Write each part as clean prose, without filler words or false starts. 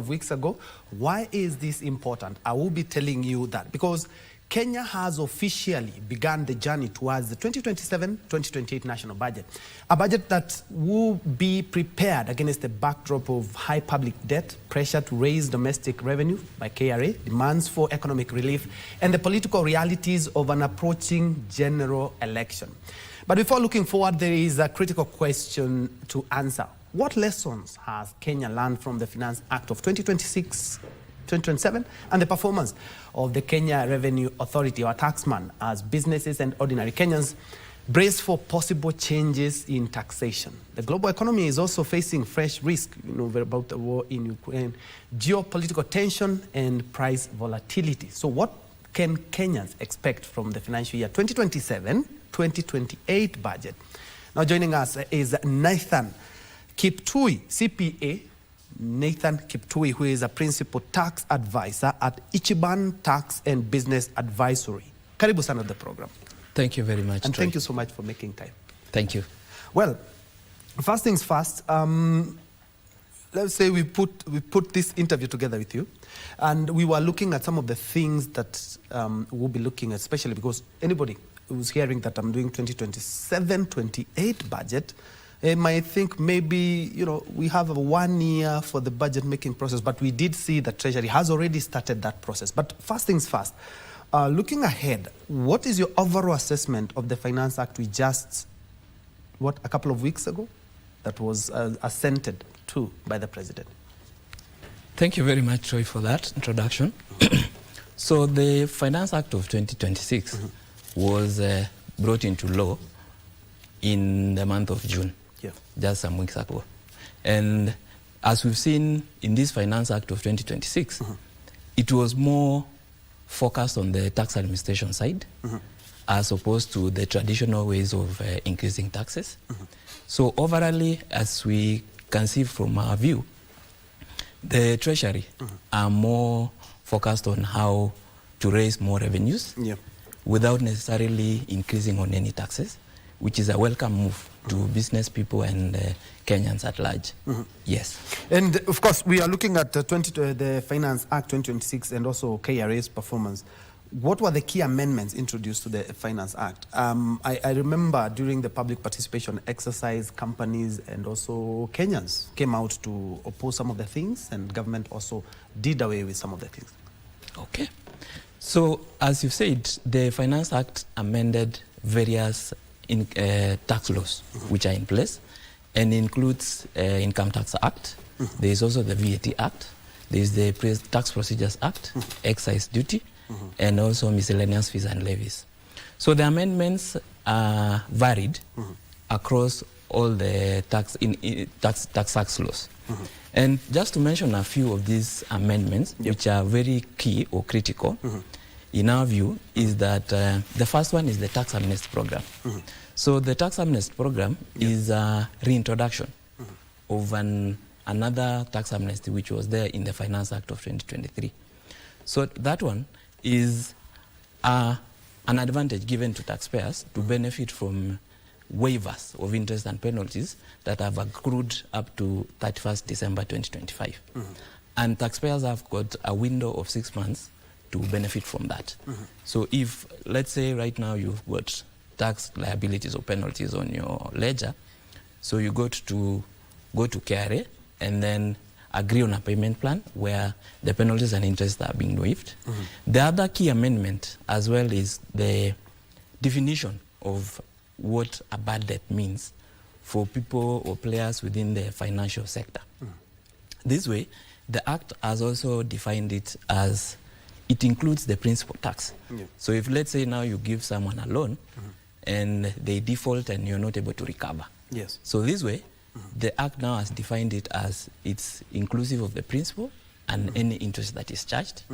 of weeks ago. Why is this important? I will be telling you that because Kenya has officially begun the journey towards the 2027-2028 national budget, a budget that will be prepared against the backdrop of high public debt, pressure to raise domestic revenue by KRA, demands for economic relief, and the political realities of an approaching general election. But before looking forward, there is a critical question to answer. What lessons has Kenya learned from the Finance Act of 2026-2027 and the performance of the Kenya Revenue Authority, or taxman, as businesses and ordinary Kenyans brace for possible changes in taxation? The global economy is also facing fresh risk, about the war in Ukraine, geopolitical tension, and price volatility. So what can Kenyans expect from the financial year 2027-2028 budget? Now joining us is Nathan Kiptui, CPA, Nathan Kiptui, who is a principal tax advisor at Ichiban Tax and Business Advisory. Karibu sana the program. Thank you very much, and Troy. Thank you so much for making time. Thank you. Well, first things first, let's say we put this interview together with you, and we were looking at some of the things that we'll be looking at, especially because anybody who's hearing that I'm doing 2027-28 budget, might think maybe, we have 1 year for the budget making process, but we did see that Treasury has already started that process. But first things first, looking ahead, what is your overall assessment of the Finance Act we just, a couple of weeks ago, that was assented to by the President? Thank you very much, Troy, for that introduction. So the Finance Act of 2026 was brought into law in the month of June. Yeah. Just some weeks ago. And as we've seen in this Finance Act of 2026, it was more focused on the tax administration side as opposed to the traditional ways of increasing taxes. So overall, as we can see from our view, the Treasury are more focused on how to raise more revenues without necessarily increasing on any taxes, which is a welcome move to business people and Kenyans at large. Yes. And of course, we are looking at the Finance Act 2026 and also KRA's performance. What were the key amendments introduced to the Finance Act? I remember during the public participation exercise, companies and also Kenyans came out to oppose some of the things, and government also did away with some of the things. Okay. So, as you said, the Finance Act amended various tax laws which are in place, and includes Income Tax Act. There is also the VAT Act. There is the Tax Procedures Act, Excise Duty, and also miscellaneous fees and levies. So the amendments are varied across all the tax laws. And just to mention a few of these amendments, which are very key or critical, in our view, is that the first one is the Tax Amnesty Program. So the Tax Amnesty Program is a reintroduction of another tax amnesty which was there in the Finance Act of 2023. So that one is an advantage given to taxpayers to benefit from waivers of interest and penalties that have accrued up to 31st December 2025. And taxpayers have got a window of 6 months to benefit from that. So if, let's say right now you've got tax liabilities or penalties on your ledger, so you go to KRA and then agree on a payment plan where the penalties and interests are being waived. The other key amendment as well is the definition of what a bad debt means for people or players within the financial sector. This way, the Act has also defined it as it includes the principal tax. So if, let's say, now you give someone a loan and they default and you're not able to recover. So this way, the Act now has defined it as it's inclusive of the principal and any interest that is charged.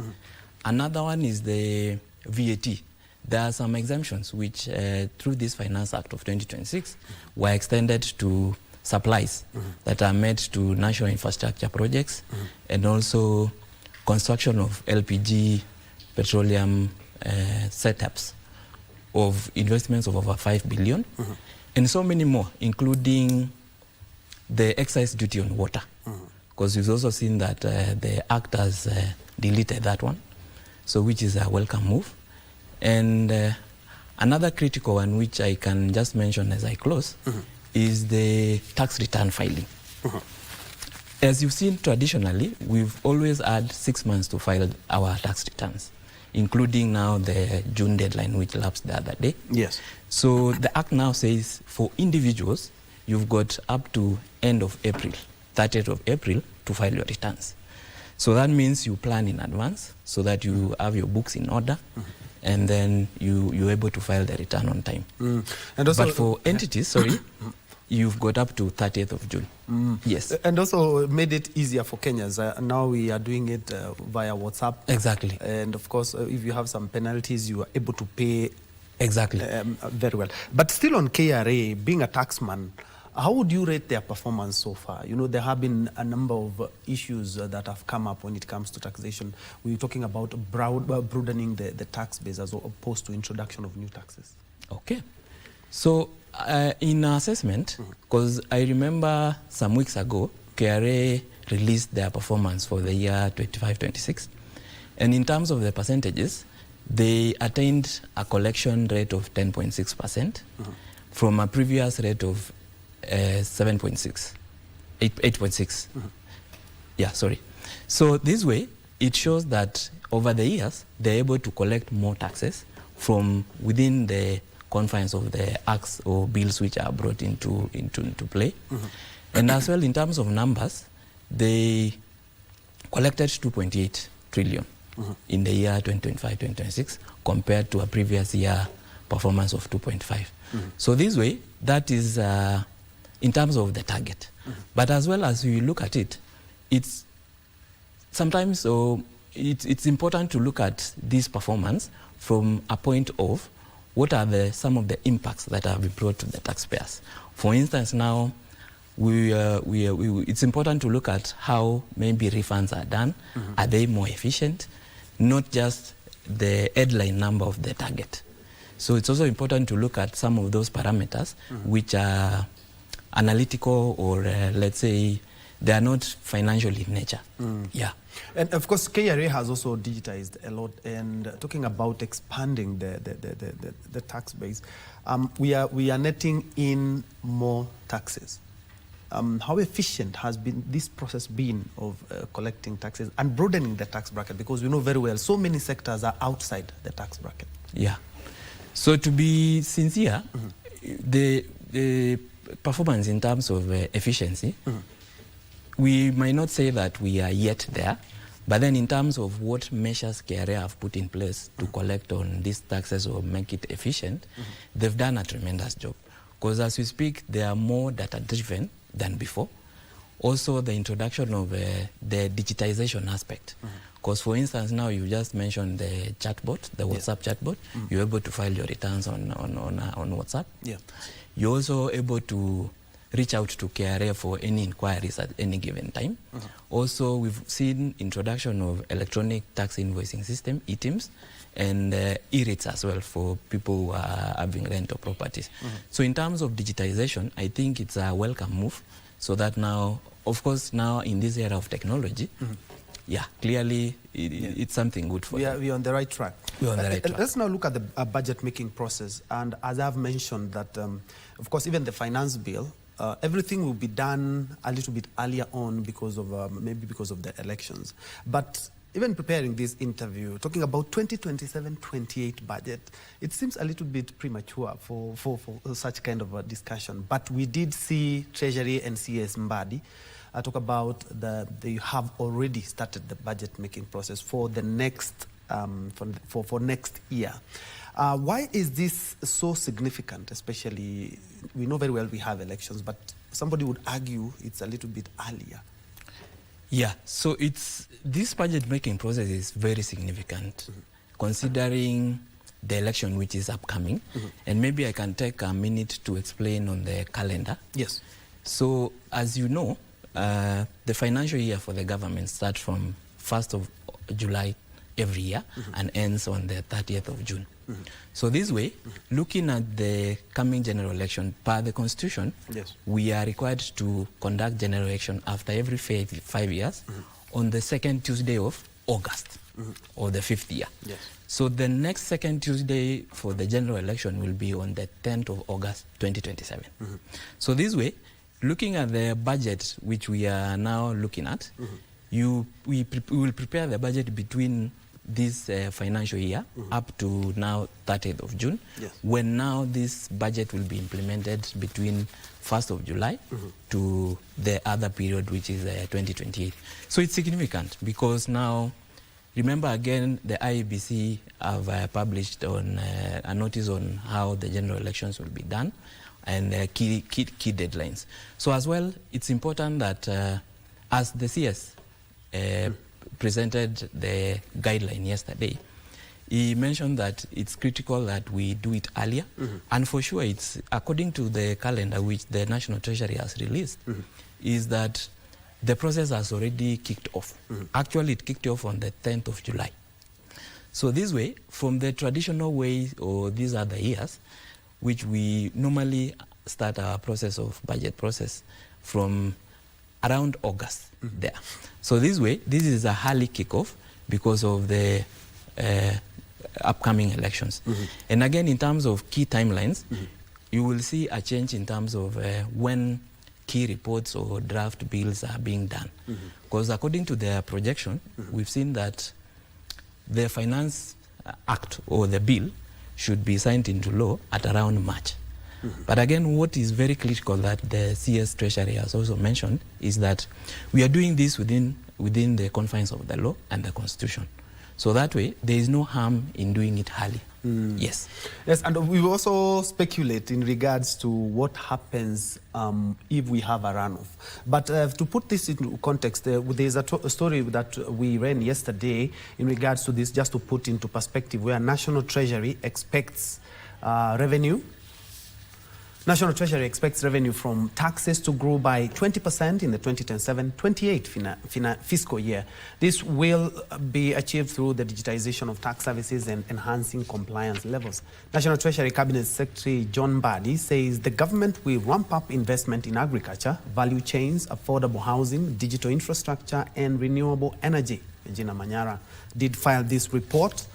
Another one is the VAT. There are some exemptions which, through this Finance Act of 2026, were extended to supplies that are made to national infrastructure projects and also construction of LPG petroleum setups of investments of over 5 billion, and so many more, including the excise duty on water, because we've also seen that the act has deleted that one, so which is a welcome move. And another critical one, which I can just mention as I close, is the tax return filing. As you've seen traditionally, we've always had 6 months to file our tax returns, including now the June deadline, which lapsed the other day. Yes. So the Act now says for individuals, you've got up to end of April, 30th of April, to file your returns. So that means you plan in advance so that you have your books in order, and then you're able to file the return on time. And also, but for entities, sorry, you've got up to 30th of June. Yes. And also made it easier for Kenyans. Now we are doing it via WhatsApp. Exactly. And of course, if you have some penalties, you are able to pay exactly very well. But still on KRA, being a taxman, how would you rate their performance so far? You know, there have been a number of issues that have come up when it comes to taxation. We're talking about broadening the tax base as opposed to introduction of new taxes. Okay. So in our assessment, because I remember some weeks ago, KRA released their performance for the year 25-26. And in terms of the percentages, they attained a collection rate of 10.6% from a previous rate of 8.6. Yeah, sorry. So this way, it shows that over the years, they're able to collect more taxes from within the confines of the acts or bills which are brought into play. And as well, in terms of numbers, they collected 2.8 trillion in the year 2025-2026 compared to a previous year performance of 2.5. So this way, that is in terms of the target. But as well as we look at it, it's sometimes it's important to look at this performance from a point of what are some of the impacts that have been brought to the taxpayers. For instance, now it's important to look at how maybe refunds are done. Are they more efficient? Not just the headline number of the target. So it's also important to look at some of those parameters which are analytical or let's say they are not financial in nature. Yeah. And of course, KRA has also digitized a lot. And talking about expanding the tax base, we are netting in more taxes. How efficient has this process been of collecting taxes and broadening the tax bracket? Because we know very well so many sectors are outside the tax bracket. Yeah. So to be sincere, the performance in terms of efficiency, we might not say that we are yet there, but then in terms of what measures KRA have put in place to collect on these taxes or make it efficient, they've done a tremendous job. Because as we speak, they are more data-driven than before. Also, the introduction of the digitization aspect. Because, for instance, now you just mentioned the chatbot, the WhatsApp chatbot. You're able to file your returns on WhatsApp. Yeah. You're also able to reach out to KRA for any inquiries at any given time. Also, we've seen introduction of electronic tax invoicing system, eTIMS, and e-rates as well for people who are having rental properties. So in terms of digitization, I think it's a welcome move, so that now, of course, now in this era of technology, yeah, clearly it's something good for them. We're on the right track. We're on the right track. Let's now look at the budget making process. And as I've mentioned that, of course, even the finance bill, everything will be done a little bit earlier on because of maybe because of the elections. But even preparing this interview, talking about 2027-28 budget, it seems a little bit premature for such kind of a discussion. But we did see Treasury and CS Mbadi talk about they have already started the budget making process for the next for next year. Why is this so significant? Especially, we know very well we have elections, but somebody would argue it's a little bit earlier. Yeah, so this budget making process is very significant, considering the election which is upcoming. And maybe I can take a minute to explain on the calendar. Yes. So as you know, the financial year for the government starts from 1st of July every year and ends on the 30th of June. So this way, looking at the coming general election, per the Constitution, we are required to conduct general election after every 5 years on the second Tuesday of August, or the 5th year. So the next second Tuesday for the general election will be on the 10th of August 2027. So this way, looking at the budget which we are now looking at, we will prepare the budget between this financial year up to now 30th of June, when now this budget will be implemented between 1st of July to the other period, which is 2028. So it's significant because now, remember again, the IEBC have published on a notice on how the general elections will be done and key deadlines. So as well, it's important that as the CS presented the guideline yesterday, he mentioned that it's critical that we do it earlier. And for sure, it's according to the calendar which the National Treasury has released, is that the process has already kicked off. Actually, it kicked off on the 10th of July. So this way, from the traditional way, or these are the years, which we normally start our process of budget process from around August there. So this way, this is a early kickoff because of the upcoming elections. And again, in terms of key timelines, you will see a change in terms of when key reports or draft bills are being done. Because according to their projection, we've seen that the Finance Act or the bill should be signed into law at around March. But again, what is very critical that the CS Treasury has also mentioned is that we are doing this within the confines of the law and the Constitution. So that way, there is no harm in doing it early. Yes. Yes, and we also speculate in regards to what happens if we have a runoff. But to put this into context, there's a story that we ran yesterday in regards to this, just to put into perspective, where National Treasury expects revenue from taxes to grow by 20% in the 2027-28 fiscal year. This will be achieved through the digitization of tax services and enhancing compliance levels. National Treasury Cabinet Secretary John Mbadi says the government will ramp up investment in agriculture, value chains, affordable housing, digital infrastructure, and renewable energy. Regina Manyara did file this report.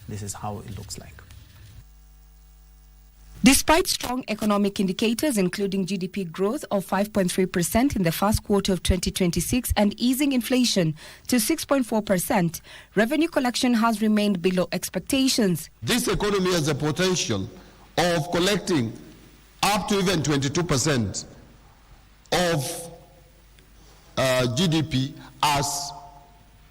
This is how it looks like. Despite strong economic indicators, including GDP growth of 5.3% in the first quarter of 2026 and easing inflation to 6.4%, revenue collection has remained below expectations. This economy has the potential of collecting up to even 22% of GDP as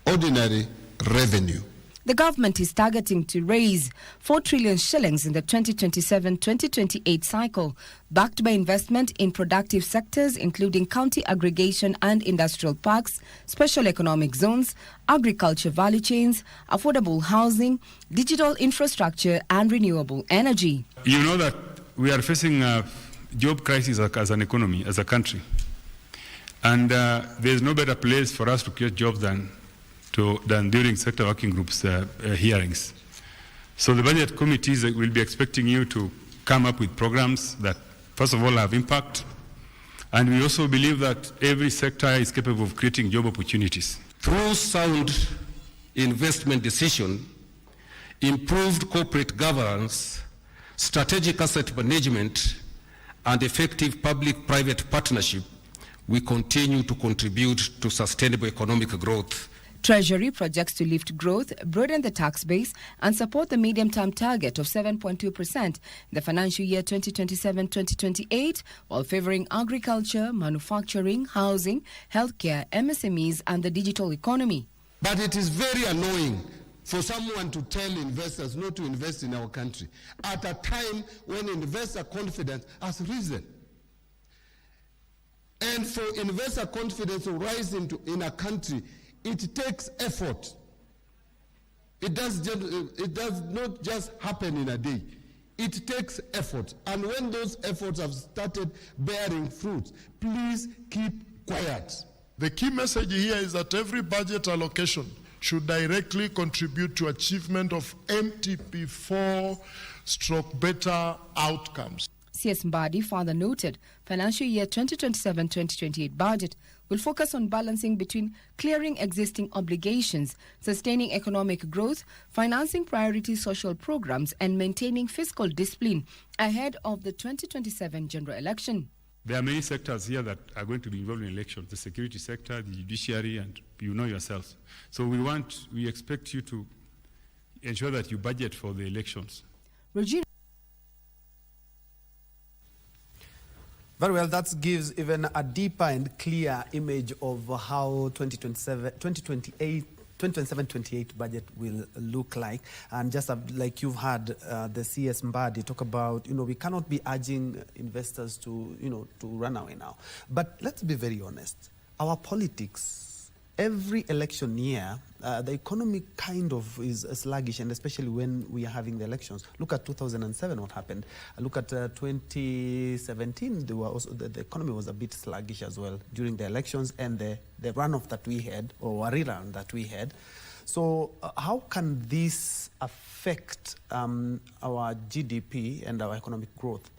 ordinary revenue. The government is targeting to raise 4 trillion shillings in the 2027-2028 cycle, backed by investment in productive sectors including county aggregation and industrial parks, special economic zones, agriculture value chains, affordable housing, digital infrastructure and renewable energy. You know that we are facing a job crisis as an economy, as a country. And there is no better place for us to create jobs than during sector working groups hearings. So the budget committees will be expecting you to come up with programs that, first of all, have impact. And we also believe that every sector is capable of creating job opportunities. Through sound investment decision, improved corporate governance, strategic asset management, and effective public-private partnership, we continue to contribute to sustainable economic growth. Treasury projects to lift growth, broaden the tax base, and support the medium-term target of 7.2% in the financial year 2027-2028, while favoring agriculture, manufacturing, housing, healthcare, MSMEs, and the digital economy. But it is very annoying for someone to tell investors not to invest in our country at a time when investor confidence has risen. And for investor confidence to rise in a country, it takes effort. It does not just happen in a day. It takes effort. And when those efforts have started bearing fruit, please keep quiet. The key message here is that every budget allocation should directly contribute to achievement of MTP4/better outcomes. CS Mbadi further noted financial year 2027-2028 budget will focus on balancing between clearing existing obligations, sustaining economic growth, financing priority social programs, and maintaining fiscal discipline ahead of the 2027 general election. There are many sectors here that are going to be involved in elections: the security sector, the judiciary, and you know yourselves. So we expect you to ensure that you budget for the elections. Regina. Very well, that gives even a deeper and clear image of how 2027-28 budget will look like. And just like you've had the CS Mbadi talk about, we cannot be urging investors to, to run away now. But let's be very honest. Our politics, every election year, the economy kind of is sluggish, and especially when we are having the elections. Look at 2007, what happened. Look at 2017, the economy was a bit sluggish as well during the elections and the runoff that we had, or a rerun that we had. So how can this affect our GDP and our economic growth,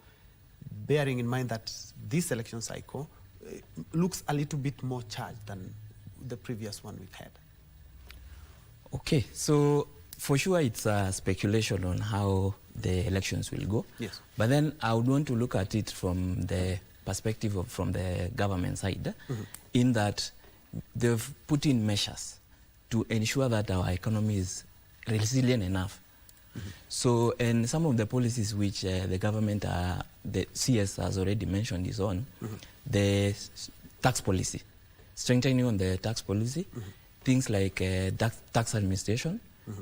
bearing in mind that this election cycle looks a little bit more charged than the previous one we've had? Okay, so for sure it's a speculation on how the elections will go. Yes. But then I would want to look at it from the perspective of from the government side, in that they've put in measures to ensure that our economy is resilient enough. So, and some of the policies which the government, the CS has already mentioned is on, the tax policy. Strengthening on the tax policy, things like tax administration,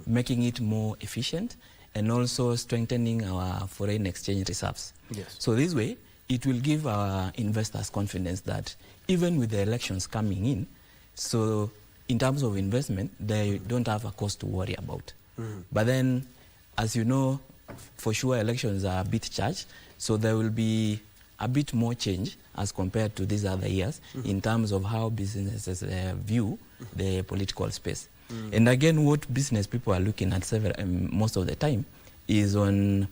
making it more efficient, and also strengthening our foreign exchange reserves. Yes. So this way, it will give our investors confidence that even with the elections coming in, so in terms of investment, they don't have a cost to worry about. But then, as you know, for sure elections are a bit charged, so there will be a bit more change as compared to these other years in terms of how businesses view the political space. And again, what business people are looking at most of the time is on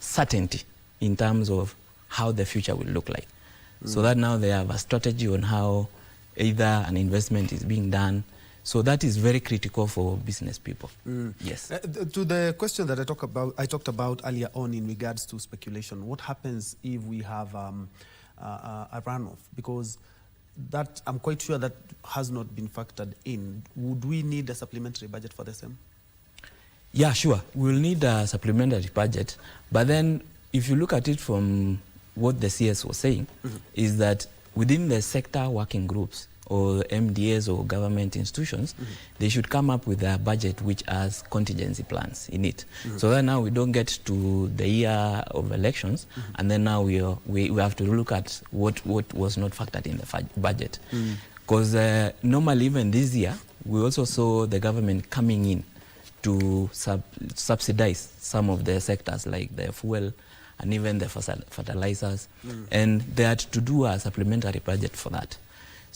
certainty in terms of how the future will look like. So that now they have a strategy on how either an investment is being done. So that is very critical for business people. Yes. To the question that I talked about earlier on in regards to speculation, what happens if we have a runoff? Because that, I'm quite sure that has not been factored in. Would we need a supplementary budget for the same? Yeah, sure. We'll need a supplementary budget. But then if you look at it from what the CS was saying, is that within the sector working groups, or MDAs or government institutions, they should come up with a budget which has contingency plans in it. So that now we don't get to the year of elections, and then now we have to look at what was not factored in the budget. Because normally even this year, we also saw the government coming in to subsidize some of the sectors like the fuel and even the fertilizers, and they had to do a supplementary budget for that.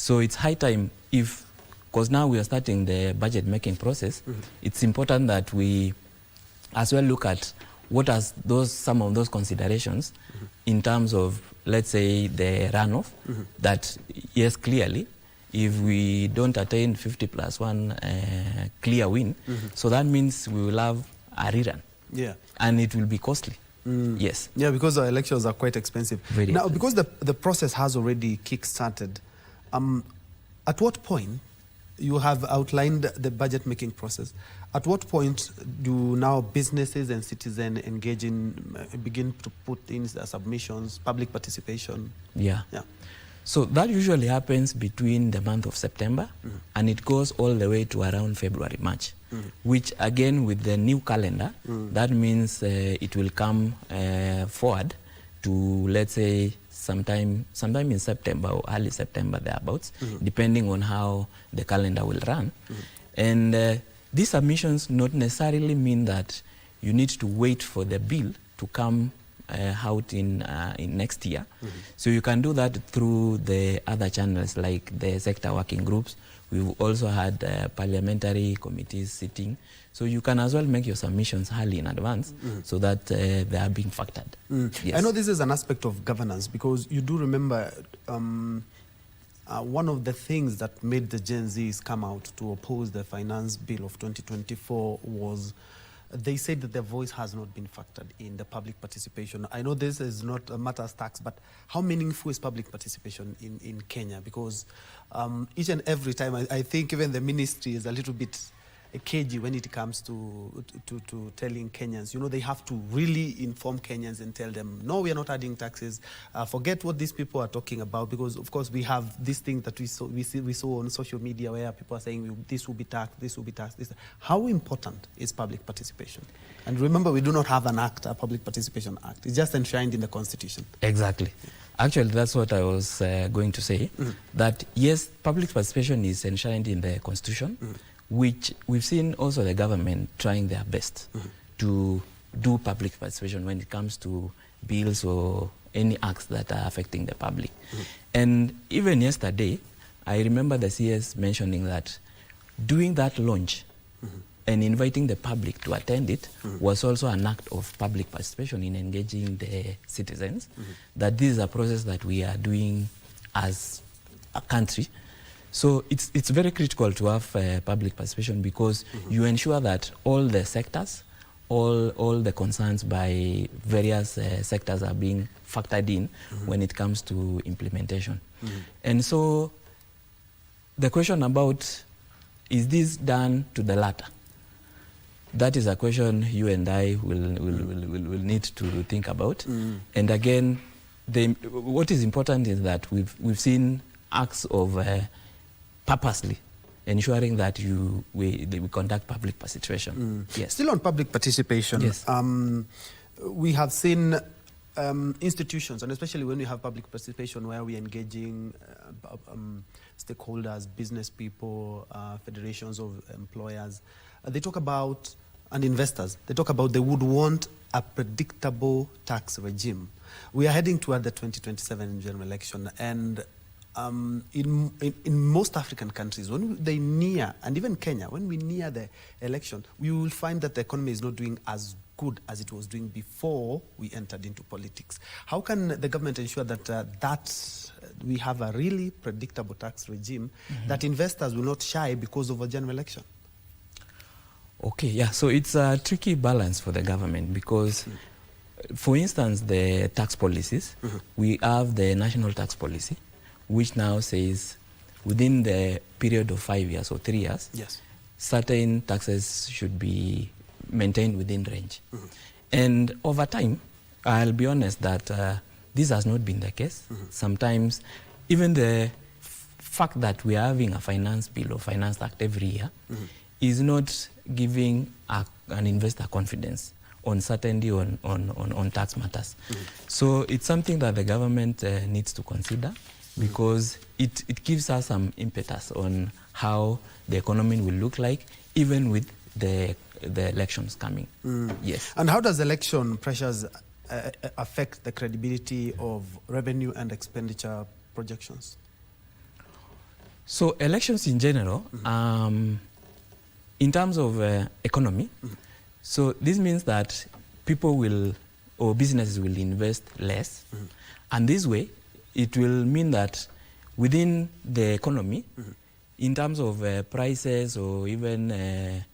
So it's high time, because now we are starting the budget making process, it's important that we as well look at what are some of those considerations in terms of, let's say, the runoff, that yes, clearly, if we don't attain 50+1 clear win, so that means we will have a rerun. Yeah. And it will be costly. Yes. Yeah, because our elections are quite expensive. Very now, expensive. because the process has already kick-started, at what point, you have outlined the budget-making process, at what point do now businesses and citizens engage in, begin to put in their submissions, public participation? Yeah. So that usually happens between the month of September, and it goes all the way to around February, March, which again, with the new calendar, that means it will come forward to, let's say, sometime in September or early September thereabouts, depending on how the calendar will run. And these submissions not necessarily mean that you need to wait for the bill to come out in next year. So you can do that through the other channels like the sector working groups. We've also had parliamentary committees sitting. So you can as well make your submissions early in advance so that they are being factored. Yes. I know this is an aspect of governance because you do remember one of the things that made the Gen Zs come out to oppose the finance bill of 2024 was they said that their voice has not been factored in the public participation. I know this is not a matters tax, but how meaningful is public participation in Kenya? Because each and every time, I think even the ministry is a little bit cagey when it comes to telling Kenyans. You know, they have to really inform Kenyans and tell them, no, we are not adding taxes. Forget what these people are talking about, because of course we have this thing that we saw on social media where people are saying this will be taxed, this will be taxed. This. How important is public participation? And remember, we do not have an act, a public participation act. It's just enshrined in the Constitution. Exactly. Actually, that's what I was going to say. That yes, public participation is enshrined in the Constitution. Which we've seen also the government trying their best to do public participation when it comes to bills or any acts that are affecting the public. And even yesterday, I remember the CS mentioning that doing that launch and inviting the public to attend it was also an act of public participation in engaging the citizens, that this is a process that we are doing as a country. So it's very critical to have public participation because you ensure that all the sectors, all the concerns by various sectors are being factored in when it comes to implementation. And so the question about, is this done to the latter? That is a question you and I will need to think about. And again, what is important is that we've seen acts of purposely ensuring that we conduct public participation. Yes. Still on public participation, yes. We have seen institutions, and especially when we have public participation where we're engaging stakeholders, business people, federations of employers, they talk about, and investors, they talk about they would want a predictable tax regime. We are heading toward the 2027 general election, and in most African countries, when they near, and even Kenya, when we near the election, we will find that the economy is not doing as good as it was doing before we entered into politics. How can the government ensure that we have a really predictable tax regime, that investors will not shy because of a general election? Okay, yeah, so it's a tricky balance for the government because, for instance, the tax policies, we have the national tax policy, which now says within the period of 5 years or 3 years, yes, certain taxes should be maintained within range. And over time, I'll be honest that this has not been the case. Sometimes even the fact that we are having a finance bill or finance act every year is not giving an investor confidence on certainty on tax matters. So it's something that the government needs to consider, because it gives us some impetus on how the economy will look like, even with the elections coming. Yes. And how does election pressures affect the credibility of revenue and expenditure projections? So elections in general, in terms of economy, so this means that people will, or businesses will invest less, and this way, it will mean that within the economy, in terms of prices or even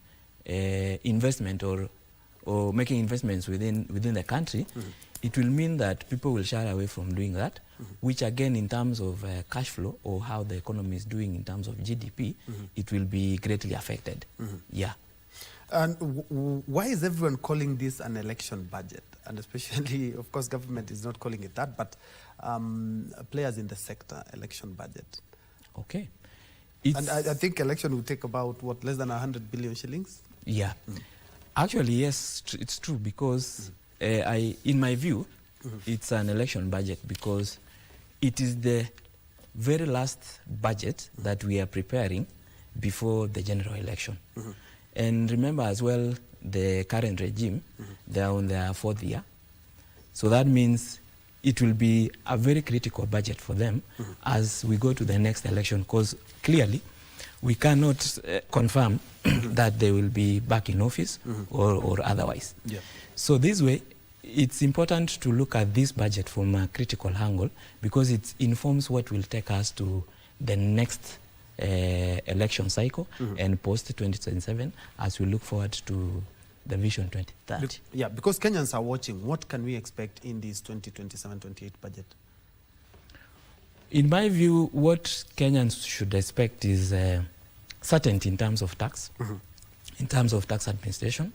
investment or making investments within the country, it will mean that people will shy away from doing that, which again, in terms of cash flow or how the economy is doing in terms of GDP, it will be greatly affected. Yeah. And why is everyone calling this an election budget? And especially, of course, government is not calling it that, but players in the sector, election budget. Okay. And I think election will take about, what, less than 100 billion shillings? Yeah. Actually, yes, it's true, because in my view, it's an election budget because it is the very last budget that we are preparing before the general election. And remember as well, the current regime, they're on their 4th year. So that means it will be a very critical budget for them as we go to the next election, because clearly we cannot confirm that they will be back in office or otherwise. Yeah. So this way, it's important to look at this budget from a critical angle, because it informs what will take us to the next election cycle and post-2027 as we look forward to the Vision 2030. Yeah, because Kenyans are watching, what can we expect in this 2027-28 budget? In my view, what Kenyans should expect is certainty in terms of tax, in terms of tax administration,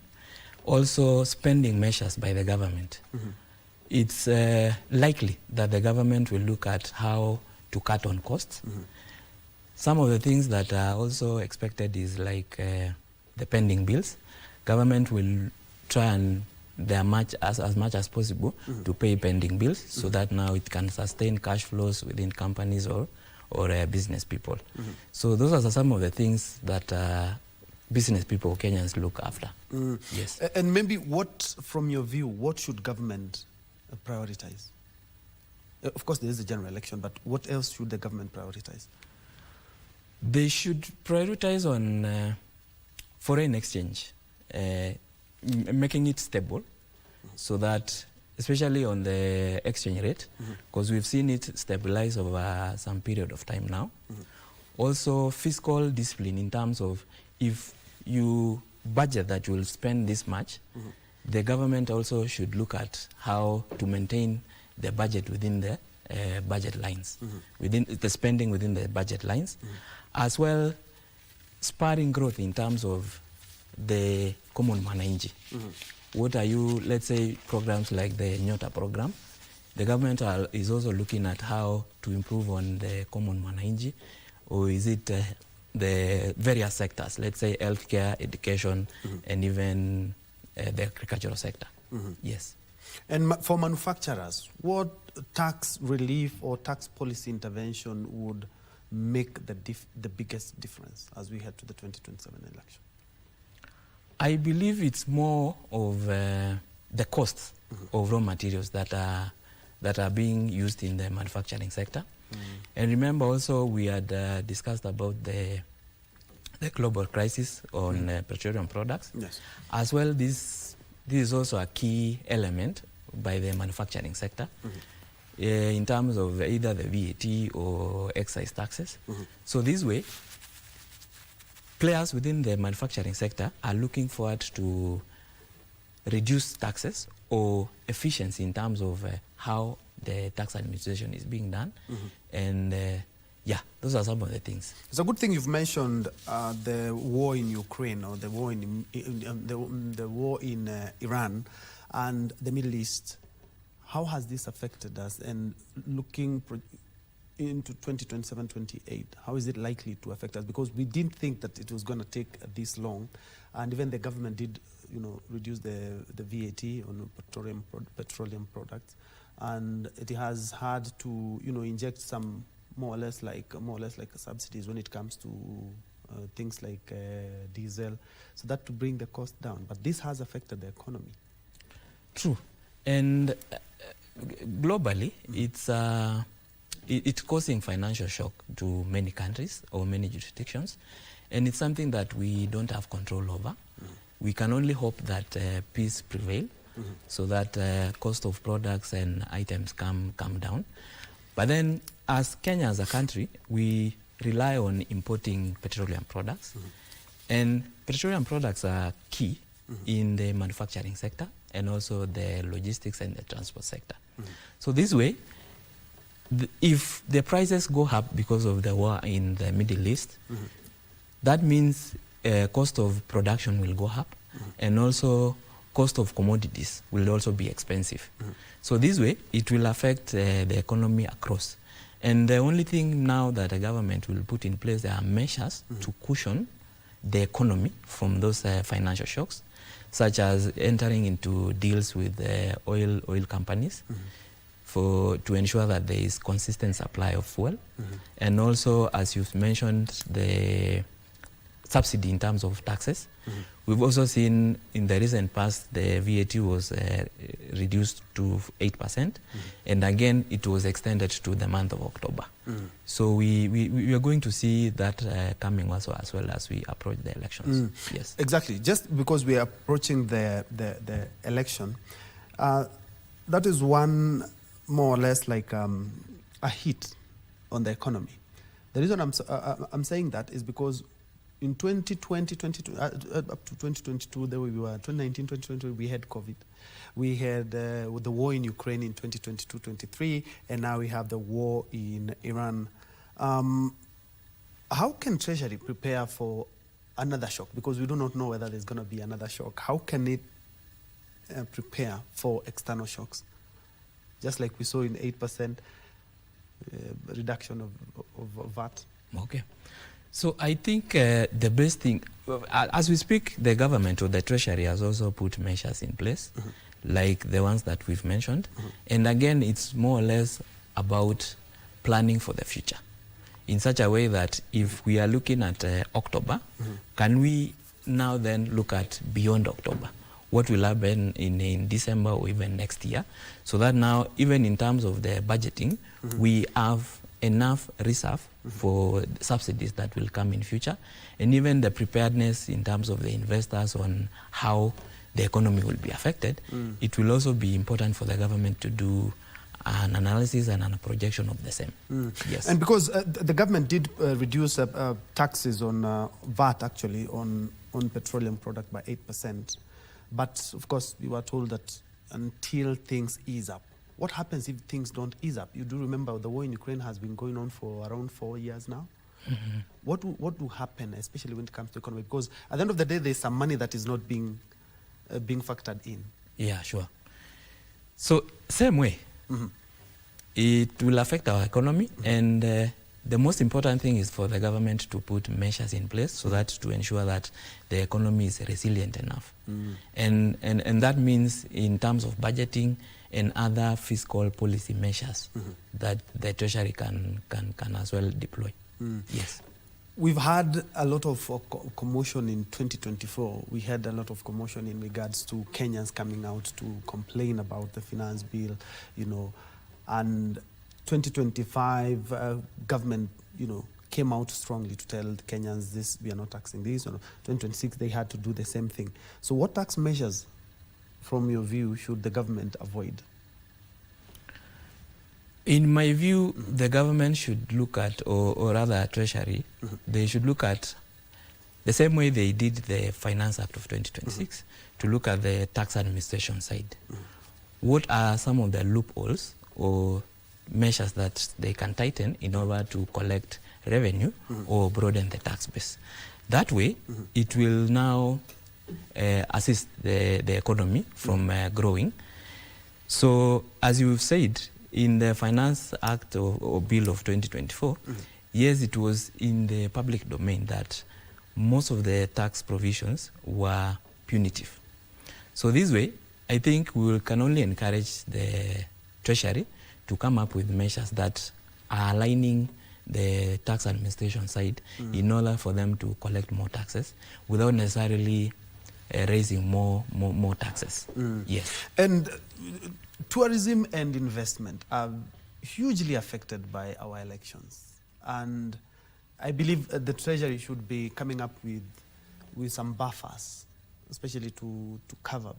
also spending measures by the government. It's likely that the government will look at how to cut on costs. Some of the things that are also expected is like the pending bills. Government will try and as much as possible to pay pending bills so that now it can sustain cash flows within companies or business people. So those are some of the things that business people, Kenyans, look after. Yes. And maybe what, from your view, what should government prioritize? Of course, there is a general election, but what else should the government prioritize? They should prioritize on foreign exchange, making it stable, so that, especially on the exchange rate, because we've seen it stabilize over some period of time now. Also, fiscal discipline in terms of if you budget that you will spend this much, the government also should look at how to maintain the budget within the budget lines, within the spending within the budget lines, as well spurring growth in terms of the common mwananchi. What are you, let's say, programs like the Nyota program? The government is also looking at how to improve on the common mwananchi, or is it the various sectors, let's say healthcare, education, and even the agricultural sector. Yes. And for manufacturers, what tax relief or tax policy intervention would make the biggest difference as we head to the 2027 election? I believe it's more of the costs of raw materials that are being used in the manufacturing sector. And remember also we had discussed about the global crisis on petroleum products. Yes. As well, this is also a key element by the manufacturing sector in terms of either the VAT or excise taxes. So this way, players within the manufacturing sector are looking forward to reduce taxes or efficiency in terms of how the tax administration is being done. And yeah, those are some of the things. It's a good thing you've mentioned the war in Ukraine, or the war in the war in Iran and the Middle East. How has this affected us? And looking into 2027-28, how is it likely to affect us? Because we didn't think that it was going to take this long, and even the government did, reduce the VAT on petroleum products, and it has had to, inject some more or less like subsidies when it comes to things like diesel, so that to bring the cost down. But this has affected the economy. True, and globally, it's causing financial shock to many countries or many jurisdictions, and it's something that we don't have control over. We can only hope that peace prevail, so that cost of products and items come down. But then, as Kenya as a country, we rely on importing petroleum products, and petroleum products are key in the manufacturing sector and also the logistics and the transport sector. So this way, if the prices go up because of the war in the Middle East, that means cost of production will go up, and also cost of commodities will also be expensive. So this way, it will affect the economy across. And the only thing now that the government will put in place, there are measures to cushion the economy from those financial shocks, such as entering into deals with oil companies to ensure that there is consistent supply of fuel. And also, as you've mentioned, the subsidy in terms of taxes. We've also seen in the recent past the VAT was reduced to 8%, and again it was extended to the month of October. So we are going to see that coming also as well as we approach the elections. Yes, exactly. Just because we are approaching the election, that is one more or less like a hit on the economy. The reason I'm saying that is because in 2020, up to 2022, there we were 2019, 2020, we had COVID. We had the war in Ukraine in 2022-23, and now we have the war in Iran. How can Treasury prepare for another shock? Because we do not know whether there's going to be another shock. How can it prepare for external shocks? Just like we saw in 8% reduction of VAT. Okay. So I think the best thing, as we speak, the government or the Treasury has also put measures in place, like the ones that we've mentioned. And again, it's more or less about planning for the future in such a way that if we are looking at October, can we now then look at beyond October? What will happen in December or even next year? So that now, even in terms of the budgeting, we have enough reserve for subsidies that will come in future, and even the preparedness in terms of the investors on how the economy will be affected. It will also be important for the government to do an analysis and a projection of the same. Yes. And because the government did reduce taxes on VAT actually on petroleum product by 8%, but of course we were told that until things ease up. What happens if things don't ease up? You do remember the war in Ukraine has been going on for around 4 years now. What will happen, especially when it comes to economy? Because at the end of the day, there's some money that is not being factored in. Yeah, sure. So same way, it will affect our economy, and the most important thing is for the government to put measures in place so that to ensure that the economy is resilient enough. And that means in terms of budgeting and other fiscal policy measures that the Treasury can as well deploy. Yes. We've had a lot of commotion in 2024. We had a lot of commotion in regards to Kenyans coming out to complain about the finance bill, and 2025 government, came out strongly to tell the Kenyans this, we are not taxing this. 2026 they had to do the same thing. So what tax measures, from your view, should the government avoid? In my view, the government should look at, or rather Treasury, they should look at the same way they did the Finance Act of 2026, to look at the tax administration side. What are some of the loopholes or measures that they can tighten in order to collect revenue or broaden the tax base? That way, it will now assist the economy from growing. So, as you've said, in the Finance Act or Bill of 2024, yes, it was in the public domain that most of the tax provisions were punitive. So this way, I think we can only encourage the Treasury to come up with measures that are aligning the tax administration side in order for them to collect more taxes without necessarily raising more taxes. Yes. And tourism and investment are hugely affected by our elections. And I believe the Treasury should be coming up with some buffers, especially to cover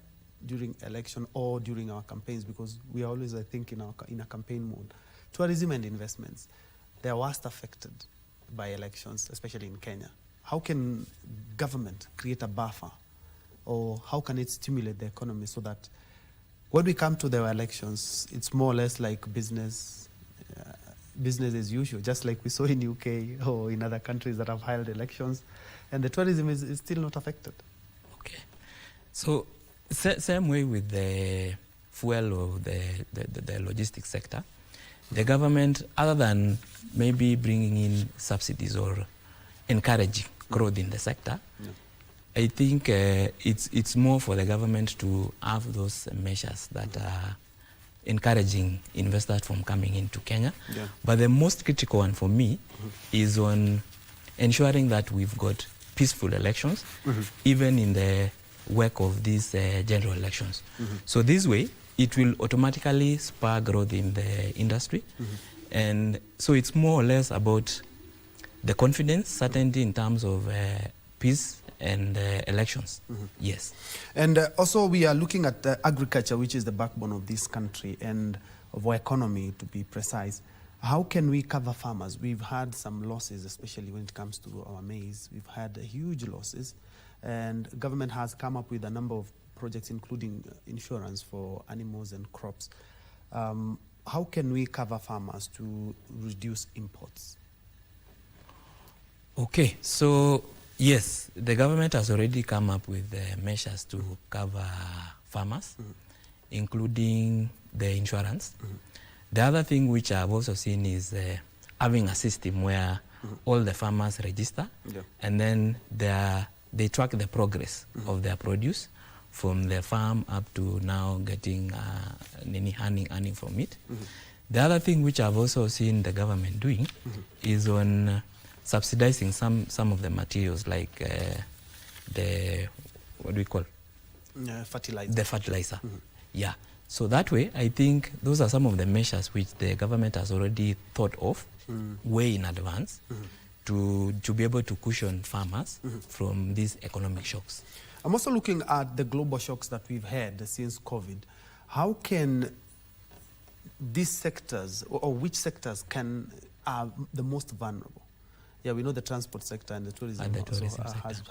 during election or during our campaigns, because we are always, I think, in a campaign mode. Tourism and investments, they are worst affected by elections, especially in Kenya. How can government create a buffer, or how can it stimulate the economy so that when we come to the elections, it's more or less like business as usual, just like we saw in UK or in other countries that have held elections, and the tourism is still not affected? Okay. So same way with the fuel or the logistics sector, the government, other than maybe bringing in subsidies or encouraging growth in the sector, I think it's more for the government to have those measures that are encouraging investors from coming into Kenya. But the most critical one for me is on ensuring that we've got peaceful elections, even in the work of these general elections. So this way, it will automatically spur growth in the industry. And so it's more or less about the confidence, certainty in terms of peace and elections. Yes. And also we are looking at agriculture, which is the backbone of this country and of our economy, to be precise. How can we cover farmers? We've had some losses, especially when it comes to our maize. We've had huge losses, and government has come up with a number of projects, including insurance for animals and crops. How can we cover farmers to reduce imports? Okay, so yes, the government has already come up with measures to cover farmers, including the insurance. The other thing which I've also seen is having a system where all the farmers register, and then they track the progress of their produce from the farm up to now getting earning from it. The other thing which I've also seen the government doing is on subsidizing some of the materials, like the, what do we call? Fertilizer. The fertilizer. Yeah. So that way, I think those are some of the measures which the government has already thought of way in advance to be able to cushion farmers from these economic shocks. I'm also looking at the global shocks that we've had since COVID. How can these sectors, or which sectors are the most vulnerable? Yeah, we know the transport sector and the tourism,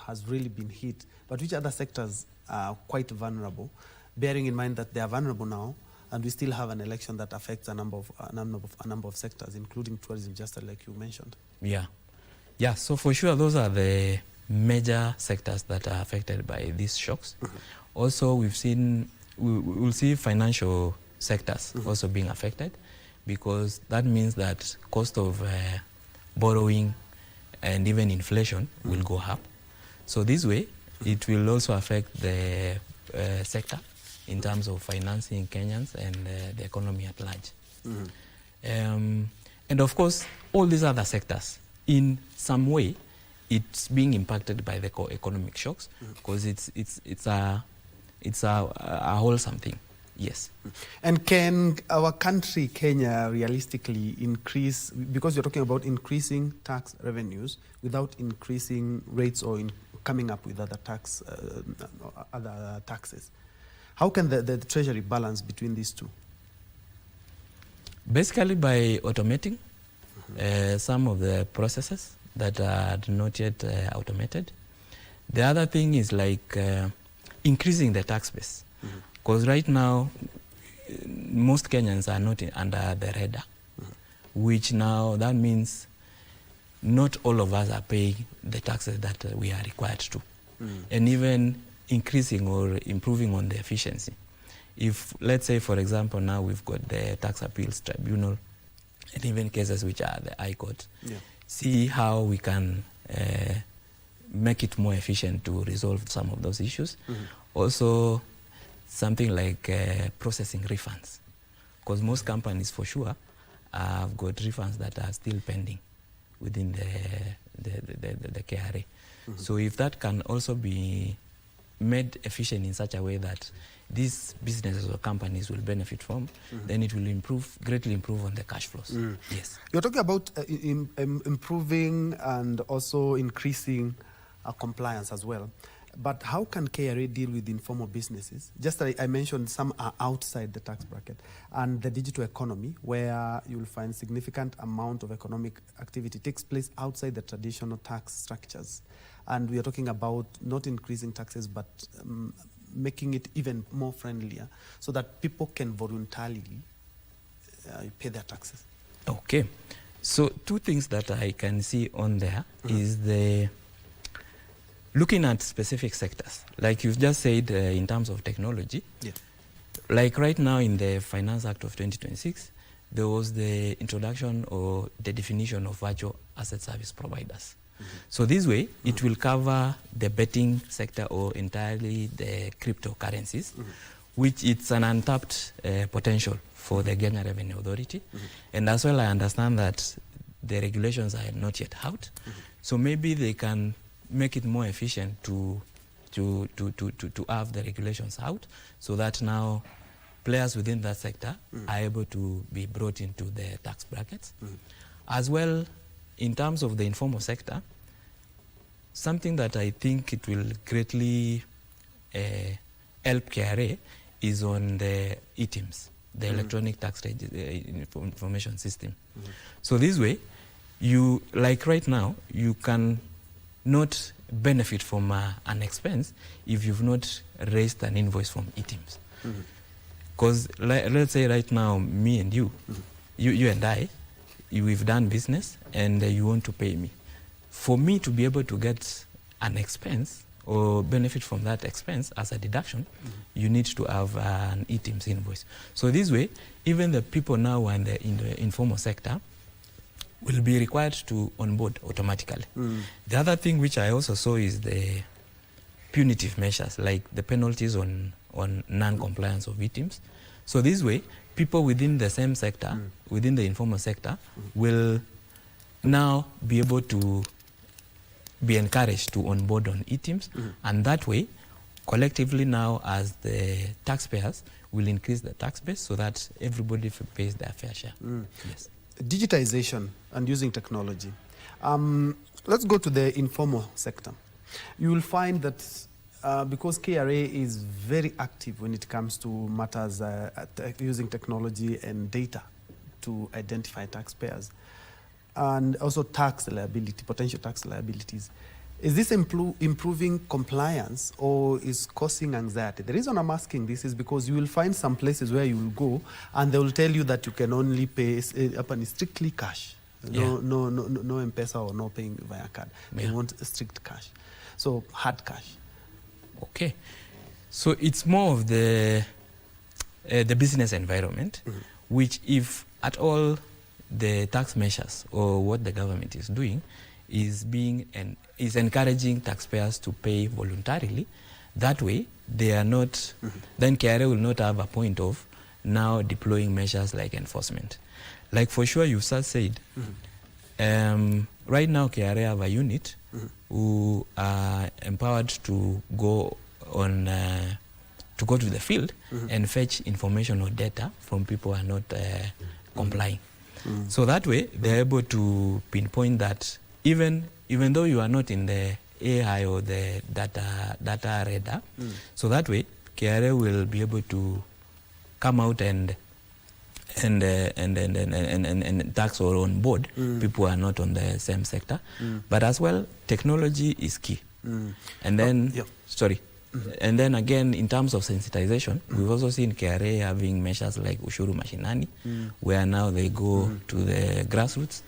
has really been hit. But which other sectors are quite vulnerable, bearing in mind that they are vulnerable now, and we still have an election that affects a number of sectors, including tourism, just like you mentioned? Yeah. Yeah, so for sure, those are the major sectors that are affected by these shocks. Also, we'll see financial sectors also being affected, because that means that cost of borrowing and even inflation will go up. So this way, it will also affect the sector in terms of financing Kenyans and the economy at large. And of course, all these other sectors, in some way, it's being impacted by the economic shocks, because it's a wholesome thing. Yes. And can our country, Kenya, realistically increase, because you're talking about increasing tax revenues without increasing rates or coming up with other taxes? How can the Treasury balance between these two? Basically by automating some of the processes that are not yet automated. The other thing is like increasing the tax base. Because right now, most Kenyans are not under the radar, which now that means not all of us are paying the taxes that we are required to. And even increasing or improving on the efficiency. If, let's say, for example, now we've got the Tax Appeals Tribunal, and even cases which are the High Court, see how we can make it more efficient to resolve some of those issues. Also, something like processing refunds, because most companies for sure have got refunds that are still pending within the KRA. So if that can also be made efficient in such a way that these businesses or companies will benefit from, then it will greatly improve on the cash flows. Yes. You're talking about improving and also increasing compliance as well. But how can KRA deal with informal businesses? Just like I mentioned, some are outside the tax bracket, and the digital economy, where you'll find significant amount of economic activity takes place outside the traditional tax structures. And we are talking about not increasing taxes, but making it even more friendlier so that people can voluntarily pay their taxes. Okay. So two things that I can see on there is the looking at specific sectors. Like you've just said in terms of technology, like right now in the Finance Act of 2026, there was the introduction or the definition of virtual asset service providers. So this way, it will cover the betting sector or entirely the cryptocurrencies, which it's an untapped potential for the Kenya Revenue Authority. And as well, I understand that the regulations are not yet out. So maybe they can make it more efficient to have the regulations out, so that now players within that sector are able to be brought into the tax brackets. As well, in terms of the informal sector, something that I think it will greatly help KRA is on the ETIMS, the electronic tax information system. So this way, you, like right now, you can not benefit from an expense if you've not raised an invoice from ETIMS. Because let's say right now, me and you, you and I, we've done business and you want to pay me. For me to be able to get an expense or benefit from that expense as a deduction, you need to have an ETIMS invoice. So this way, even the people now in the informal sector will be required to onboard automatically. The other thing which I also saw is the punitive measures, like the penalties on non-compliance of ETIMS. So this way, people within the same sector, within the informal sector, will now be able to be encouraged to onboard on ETIMS, and that way, collectively now as the taxpayers, will increase the tax base so that everybody pays their fair share. Yes. Digitization and using technology. Let's go to the informal sector. You will find that because KRA is very active when it comes to matters using technology and data to identify taxpayers, and also tax liability, potential tax liabilities. Is this improving compliance or is causing anxiety? The reason I'm asking this is because you will find some places where you will go and they will tell you that you can only pay strictly cash. No M-Pesa or no paying via card. They want strict cash. So hard cash. Okay. So it's more of the business environment, which if at all the tax measures or what the government is doing is encouraging taxpayers to pay voluntarily. That way, they are not, then KRA will not have a point of now deploying measures like enforcement. Like for sure, you said, right now KRA have a unit who are empowered to go on, to go to the field and fetch information or data from people who are not complying. So that way, they're able to pinpoint that even though you are not in the AI or the data radar, so that way, KRA will be able to come out and tax or on board people who are not on the same sector. But as well, technology is key. And then, and then again, in terms of sensitization, we've also seen KRA having measures like Ushuru Mashinani, where now they go to the grassroots.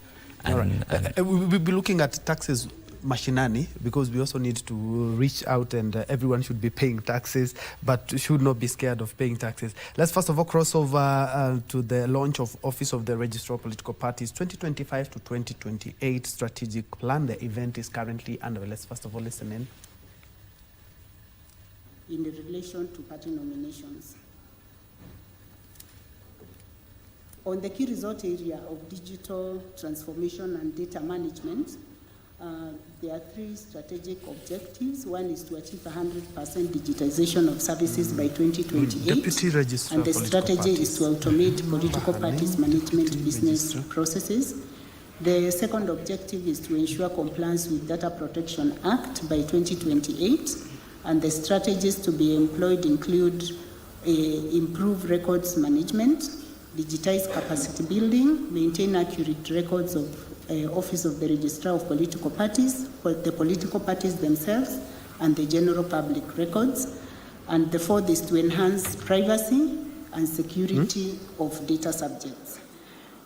And we'll be looking at taxes mashinani because we also need to reach out and everyone should be paying taxes but should not be scared of paying taxes. Let's first of all cross over to the launch of Office of the Registrar of Political Parties 2025 to 2028 strategic plan. The event is currently underway. Let's first of all listen in. In relation to party nominations. On the key result area of digital transformation and data management, there are three strategic objectives. One is to achieve 100% digitization of services by 2028. Deputy Registrar and the strategy is to automate political parties' management business processes. The second objective is to ensure compliance with Data Protection Act by 2028. And the strategies to be employed include improve records management, digitize capacity building, maintain accurate records of Office of the Registrar of Political Parties, for the political parties themselves, and the general public records. And the fourth is to enhance privacy and security of data subjects.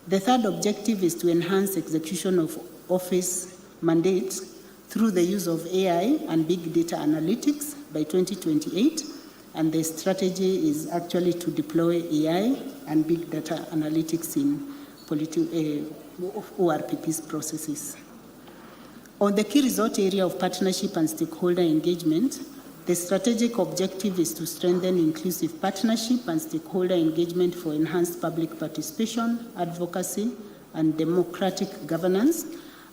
The third objective is to enhance execution of office mandates through the use of AI and big data analytics by 2028. And the strategy is actually to deploy AI and big data analytics in ORPP's processes. On the key result area of partnership and stakeholder engagement, the strategic objective is to strengthen inclusive partnership and stakeholder engagement for enhanced public participation, advocacy, and democratic governance.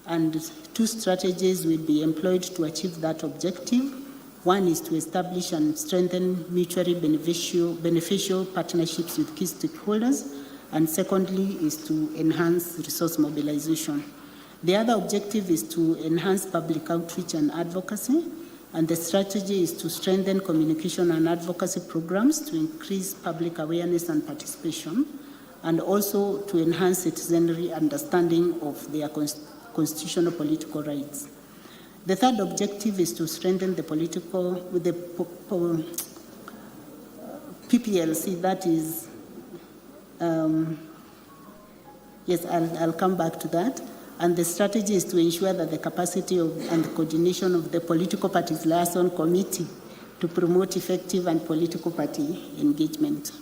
and 2 strategies will be employed to achieve that objective. One is to establish and strengthen mutually beneficial partnerships with key stakeholders, and secondly is to enhance resource mobilization. The other objective is to enhance public outreach and advocacy, and the strategy is to strengthen communication and advocacy programs to increase public awareness and participation, and also to enhance citizenry understanding of their constitutional political rights. The third objective is to strengthen the PPLC, that is, yes, I'll come back to that. And the strategy is to ensure that the capacity and the coordination of the political parties liaison committee to promote effective and political party engagement.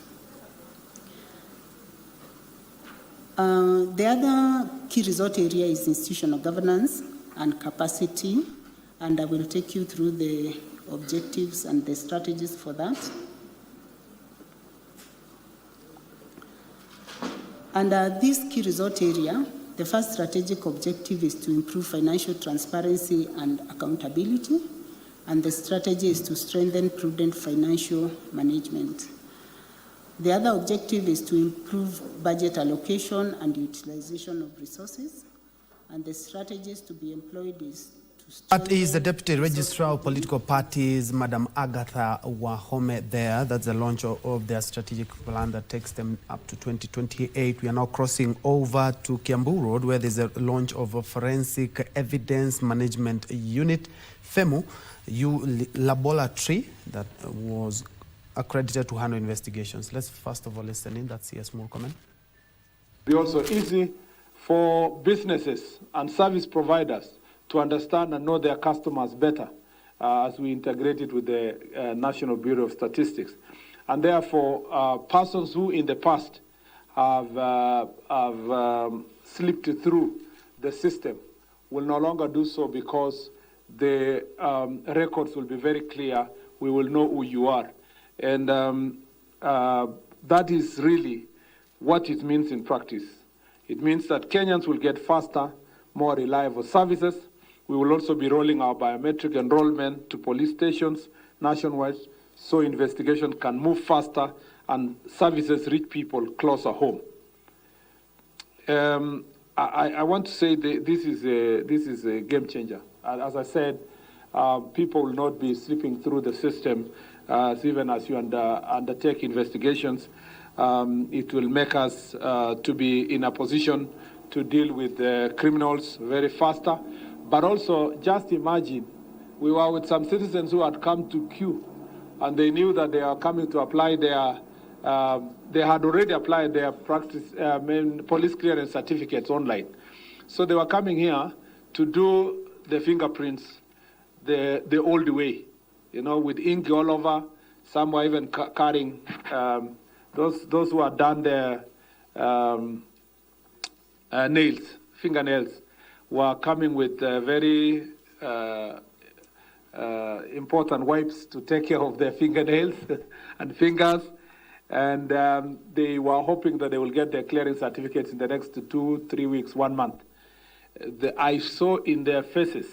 The other key resort area is institutional governance and capacity, and I will take you through the objectives and the strategies for that. Under this key resort area, the first strategic objective is to improve financial transparency and accountability, and the strategy is to strengthen prudent financial management. The other objective is to improve budget allocation and utilization of resources, and the strategies to be employed is to That is the Deputy Registrar of Political Parties, Madam Agatha Wahome there. That's the launch of their strategic plan that takes them up to 2028. We are now crossing over to Kiambu Road, where there's a launch of a Forensic Evidence Management Unit, FEMU, laboratory that was accredited to handle investigations. Let's first of all listen in. That's CS Moore comment. Be also easy for businesses and service providers to understand and know their customers better as we integrate it with the National Bureau of Statistics. And therefore, persons who in the past have slipped through the system will no longer do so, because the records will be very clear. We will know who you are. And that is really what it means in practice. It means that Kenyans will get faster, more reliable services. We will also be rolling our biometric enrollment to police stations nationwide, so investigation can move faster and services reach people closer home. I want to say that this is a game changer. As I said, people will not be slipping through the system even as you undertake investigations. It will make us to be in a position to deal with criminals very faster. But also, just imagine, we were with some citizens who had come to queue, and they knew that they are coming to apply their, they had already applied their police clearance certificates online. So they were coming here to do the fingerprints the old way, you know, with ink all over. Some were even carrying, those who had done their fingernails, were coming with very important wipes to take care of their fingernails and fingers. And they were hoping that they will get their clearing certificates in the next 2-3 weeks, 1 month. I saw in their faces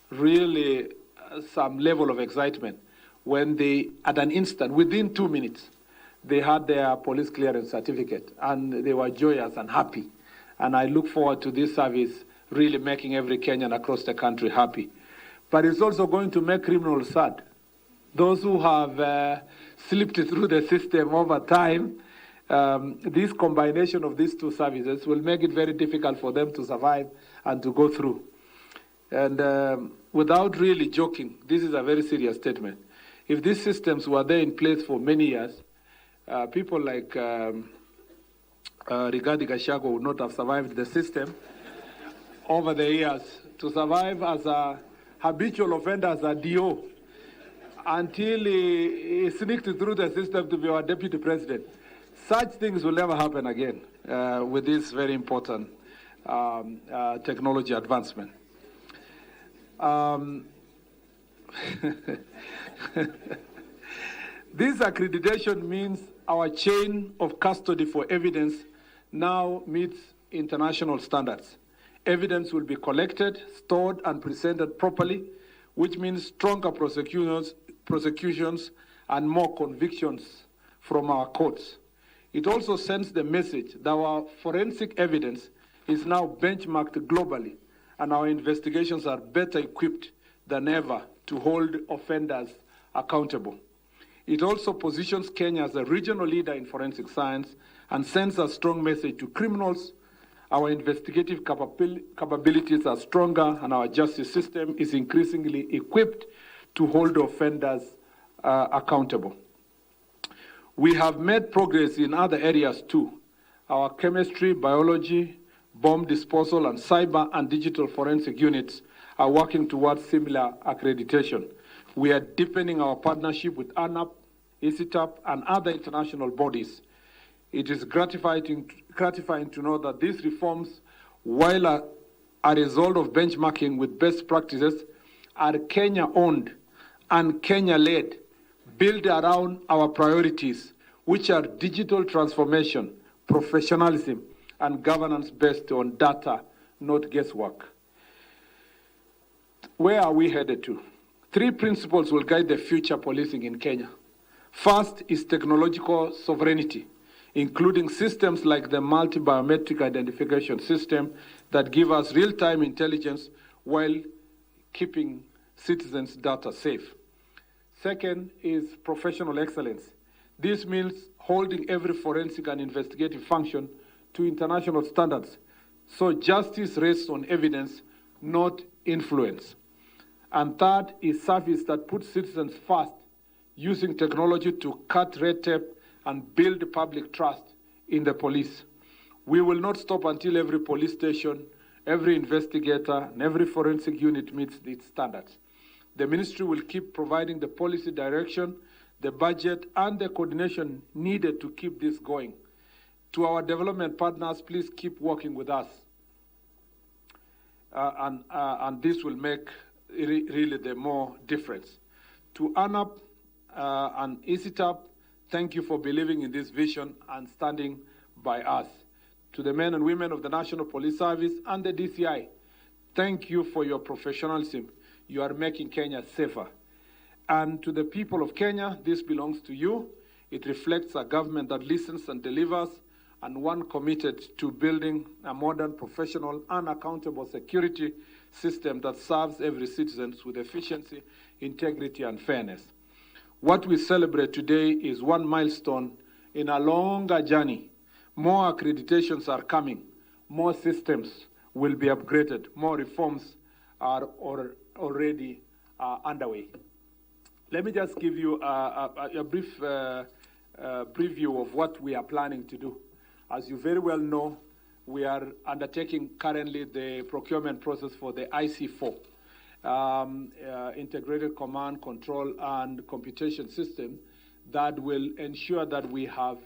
really some level of excitement when they, at an instant, within 2 minutes, they had their police clearance certificate, and they were joyous and happy. And I look forward to this service really making every Kenyan across the country happy. But it's also going to make criminals sad. Those who have slipped through the system over time, this combination of these two services will make it very difficult for them to survive and to go through. And without really joking, this is a very serious statement. If these systems were there in place for many years, people like Rigathi Gachagua would not have survived the system over the years. To survive as a habitual offender, as a DO, until he sneaked through the system to be our deputy president. Such things will never happen again with this very important technology advancement. This accreditation means our chain of custody for evidence now meets international standards. Evidence will be collected, stored, and presented properly, which means stronger prosecutions and more convictions from our courts. It also sends the message that our forensic evidence is now benchmarked globally, and our investigations are better equipped than ever to hold offenders accountable. It also positions Kenya as a regional leader in forensic science and sends a strong message to criminals. Our investigative capabilities are stronger, and our justice system is increasingly equipped to hold offenders accountable. We have made progress in other areas too. Our chemistry, biology, bomb disposal, and cyber and digital forensic units are working towards similar accreditation. We are deepening our partnership with ANAP, ICITAP, and other international bodies. It is gratifying to know that these reforms, while a result of benchmarking with best practices, are Kenya-owned and Kenya-led, built around our priorities, which are digital transformation, professionalism, and governance based on data, not guesswork. Where are we headed to? 3 principles will guide the future policing in Kenya. First is technological sovereignty, including systems like the multi-biometric identification system that give us real-time intelligence while keeping citizens' data safe. Second is professional excellence. This means holding every forensic and investigative function to international standards, so justice rests on evidence, not influence. And third is service that puts citizens first, using technology to cut red tape and build public trust in the police. We will not stop until every police station, every investigator, and every forensic unit meets these standards. The ministry will keep providing the policy direction, the budget, and the coordination needed to keep this going. To our development partners, please keep working with us. And this will make really the more difference. To ANAP and ICITAP, thank you for believing in this vision and standing by us. To the men and women of the National Police Service and the DCI, thank you for your professionalism. You are making Kenya safer. And to the people of Kenya, this belongs to you. It reflects a government that listens and delivers, and one committed to building a modern, professional, and accountable security system that serves every citizen with efficiency, integrity, and fairness. What we celebrate today is one milestone in a longer journey. More accreditations are coming. More systems will be upgraded. More reforms are already underway. Let me just give you a brief preview of what we are planning to do. As you very well know, we are undertaking currently the procurement process for the IC4, Integrated Command, Control, and Computation System, that will ensure that we have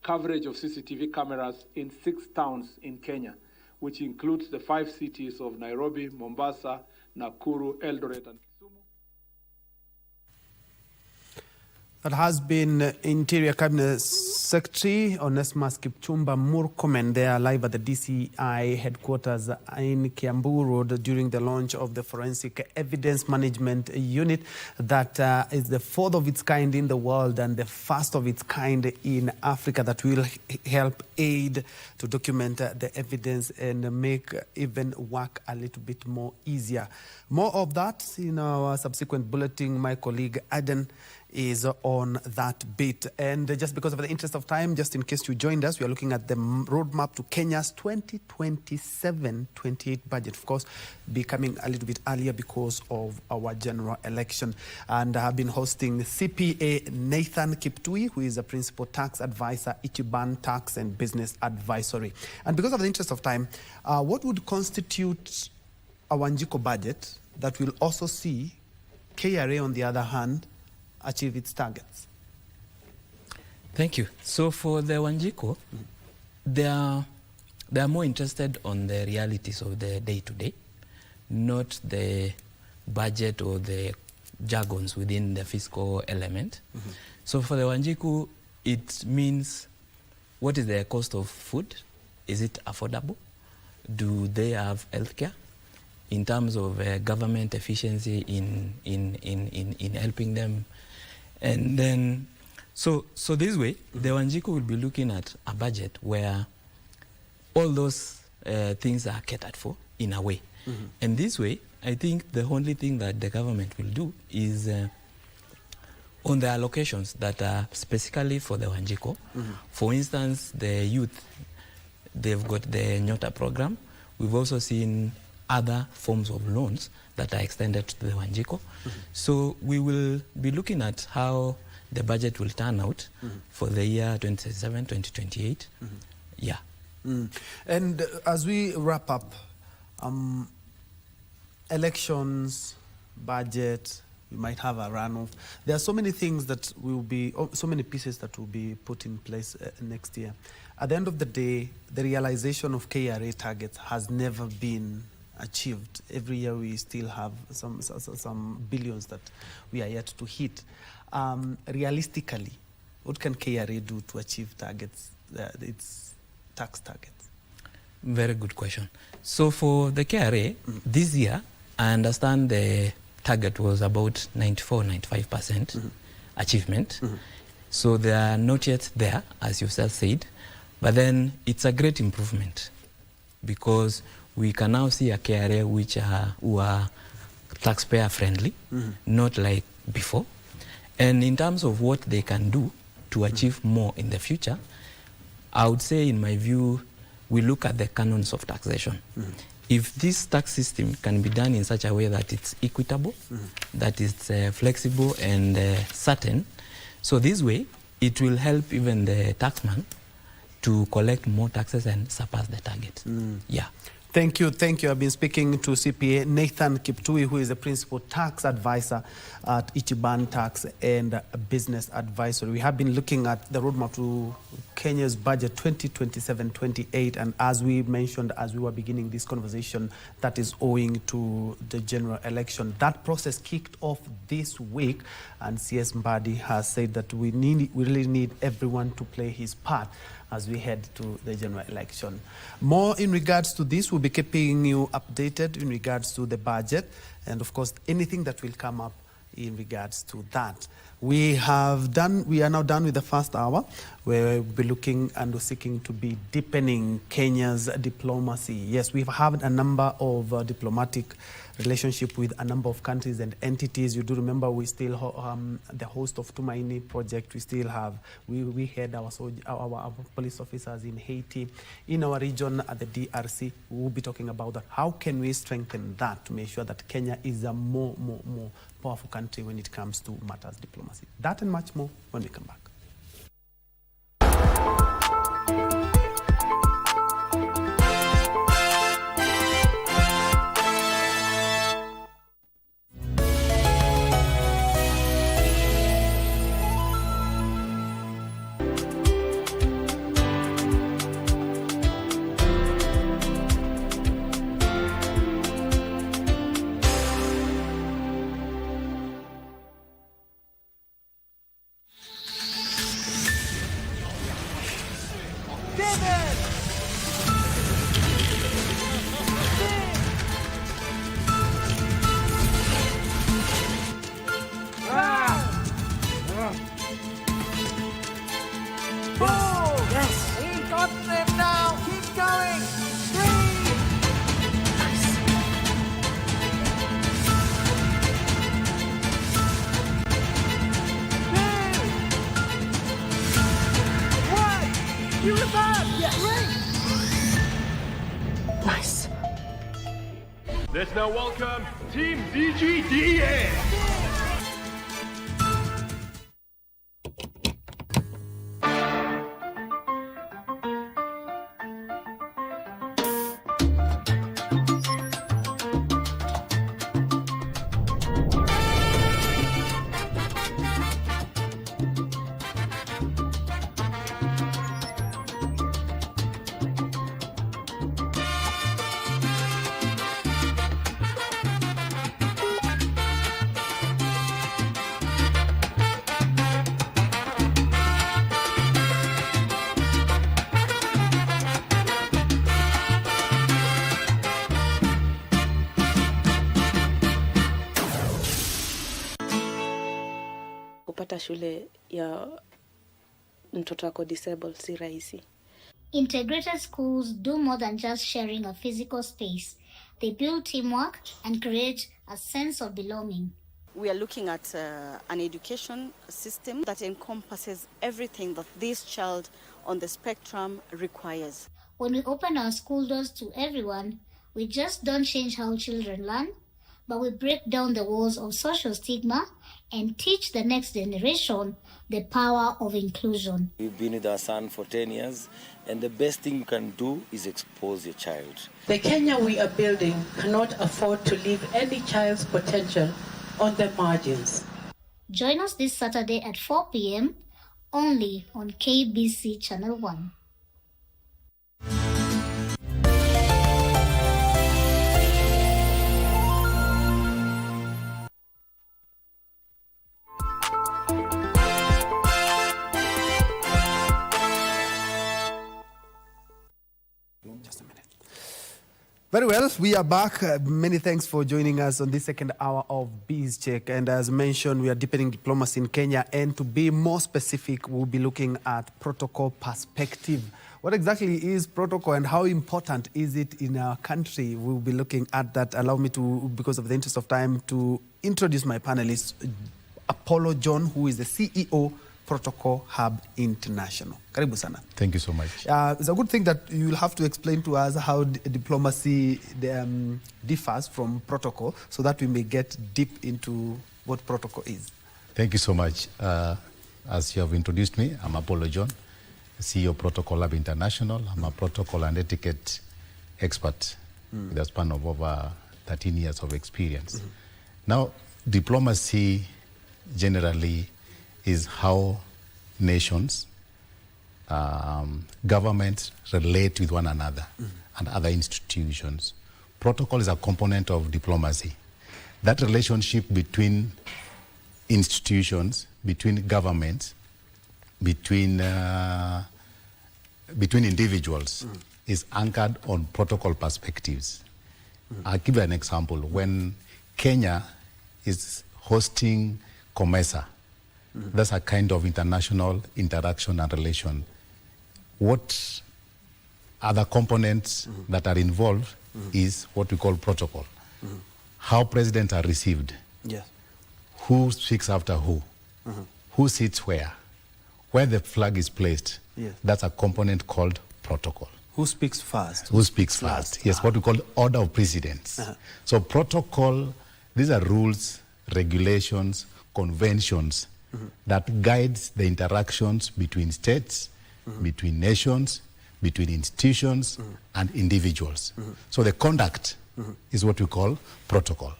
coverage of CCTV cameras in 6 towns in Kenya, which includes the 5 cities of Nairobi, Mombasa, Nakuru, Eldoret, and Kisumu. That has been Interior Cabinet Secretary Onesmus Kipchumba Murkomen there live at the DCI headquarters in Kiambu Road during the launch of the Forensic Evidence Management Unit that is the 4th of its kind in the world and the first of its kind in Africa that will help aid to document the evidence and make even work a little bit more easier. More of that in our subsequent bulletin. My colleague Aden is on that bit. And just because of the interest of time, just in case you joined us, we are looking at the roadmap to Kenya's 2027-28 budget. Of course, becoming a little bit earlier because of our general election. And I have been hosting CPA Nathan Kiptui, who is a principal tax advisor, Ichiban Tax and Business Advisory. And because of the interest of time, what would constitute a Wanjiko budget that will also see KRA, on the other hand, achieve its targets? Thank you. So for the Wanjiko, they are more interested on the realities of the day-to-day, not the budget or the jargons within the fiscal element. So for the Wanjiku, it means what is the cost of food? Is it affordable? do they have healthcare? In terms of government efficiency in helping them. And then, so this way, the Wanjiku will be looking at a budget where all those things are catered for in a way. And this way, I think the only thing that the government will do is on the allocations that are specifically for the Wanjiku. For instance, the youth, they've got the Nyota program. We've also seen other forms of loans that are extended to the Wanjiku. So we will be looking at how the budget will turn out for the year 2027, 2028. Yeah. And as we wrap up, elections, budget, we might have a runoff. There are so many things that will be, so many pieces that will be put in place next year. At the end of the day, the realization of KRA targets has never been achieved. Every year we still have some billions that we are yet to hit. Realistically, what can KRA do to achieve targets, its tax targets? Very good question. So for the KRA, this year, I understand the target was about 94-95% achievement. So they are not yet there, as you said, but then it's a great improvement because we can now see a KRA who are taxpayer friendly, not like before. And in terms of what they can do to achieve more in the future, I would say, in my view, we look at the canons of taxation. If this tax system can be done in such a way that it's equitable, that it's flexible and certain, so this way it will help even the taxman to collect more taxes and surpass the target. Yeah. Thank you. Thank you. I've been speaking to CPA Nathan Kiptui, who is the Principal Tax Advisor at Ichiban Tax and Business Advisory. We have been looking at the roadmap to Kenya's budget 2027-28, and as we mentioned as we were beginning this conversation, that is owing to the general election. That process kicked off this week, and CS Mbadi has said that we really need everyone to play his part as we head to the general election. More in regards to this, we'll be keeping you updated in regards to the budget and, of course, anything that will come up in regards to that. We are now done with the first hour, where we'll be looking and seeking to be deepening Kenya's diplomacy. Yes, we've had a number of diplomatic relationship with a number of countries and entities. You do remember we still the host of Tumaini project. We still have, we had our police officers in Haiti. In our region at the DRC, we will be talking about that. How can we strengthen that to make sure that Kenya is a more powerful country when it comes to matters diplomacy? That and much more when we come back. Let's now welcome Team DGDA. Kupata shule ya mtoto wako disabled si rahisi. Integrated schools do more than just sharing a physical space. They build teamwork and create a sense of belonging. We are looking at an education system that encompasses everything that this child on the spectrum requires. When we open our school doors to everyone, we just don't change how children learn, but we break down the walls of social stigma and teach the next generation the power of inclusion. We've been with our son for 10 years, and the best thing you can do is expose your child. The Kenya we are building cannot afford to leave any child's potential on the margins. Join us this Saturday at 4 p.m. only on KBC Channel 1. Just a minute. Very well, we are back. Many thanks for joining us on this second hour of Biz Check. And as mentioned, we are deepening diplomacy in Kenya. And to be more specific, we'll be looking at protocol perspective. What exactly is protocol and how important is it in our country? We'll be looking at that. Allow me to, because of the interest of time, to introduce my panelists. Apollo John, who is the CEO, Protocol Hub International. Karibu sana. Thank you so much. It's a good thing that you'll have to explain to us how diplomacy differs from protocol so that we may get deep into what protocol is. Thank you so much. As you have introduced me, I'm Apollo John, CEO of Protocol Hub International. I'm a protocol and etiquette expert with a span of over 13 years of experience. Now, diplomacy generally is how nations, governments relate with one another and other institutions. Protocol is a component of diplomacy. That relationship between institutions, between governments, between individuals is anchored on protocol perspectives. I'll give you an example. When Kenya is hosting COMESA, that's a kind of international interaction and relation. What other components that are involved is what we call protocol. How presidents are received. Yes. Who speaks after who. Who sits where the flag is placed. Yes. That's a component called protocol. Who speaks first? Who speaks first. Yes, what we call order of precedence. So protocol, these are rules, regulations, conventions that guides the interactions between states, between nations, between institutions and individuals. So the conduct is what we call protocol.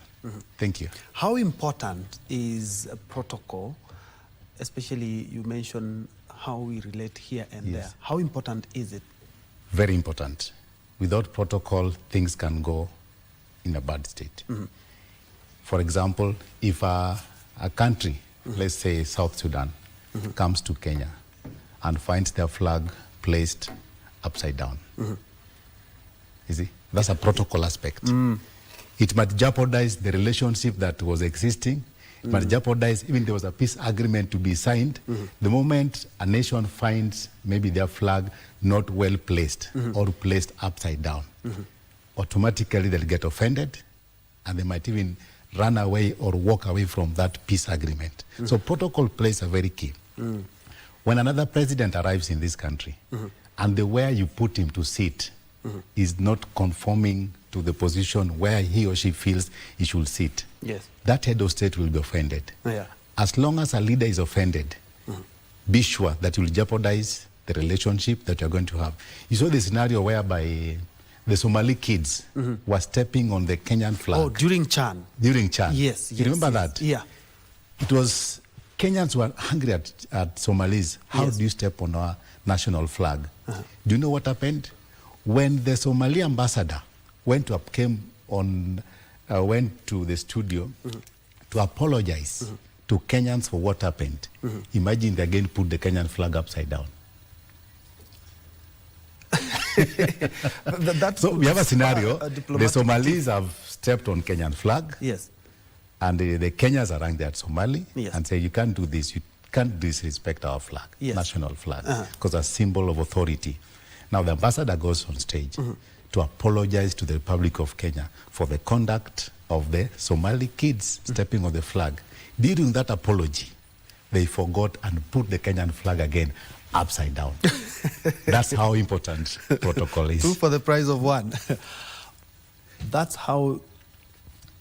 Thank you. How important is a protocol, especially you mentioned how we relate here and there. How important is it? Very important. Without protocol, things can go in a bad state. For example, if a country, let's say South Sudan, comes to Kenya and finds their flag placed upside down. You see, that's a protocol aspect. It might jeopardize the relationship that was existing. It might jeopardize, even there was a peace agreement to be signed. The moment a nation finds maybe their flag not well placed or placed upside down, automatically they'll get offended and they might even run away or walk away from that peace agreement. So protocol plays a very key. When another president arrives in this country and the where you put him to sit is not conforming to the position where he or she feels he should sit, that head of state will be offended. As long as a leader is offended, be sure that you will jeopardize the relationship that you're going to have. You saw the scenario whereby the Somali kids were stepping on the Kenyan flag. Oh, during Chan. During Chan. Yes. You remember that? Yeah. It was, Kenyans were angry at Somalis. How do you step on our national flag? Do you know what happened? When the Somali ambassador went to the studio to apologize to Kenyans for what happened, imagine they again put the Kenyan flag upside down. So we have a scenario. The Somalis have stepped on Kenyan flag. Yes. And the Kenyans are angry at Somali Yes. and say, you can't do this. You can't disrespect our flag, Yes. national flag, because a symbol of authority. Now the ambassador goes on stage to apologize to the Republic of Kenya for the conduct of the Somali kids stepping on the flag. During that apology, they forgot and put the Kenyan flag again upside down. That's how important protocol is. 2 for the price of 1. That's how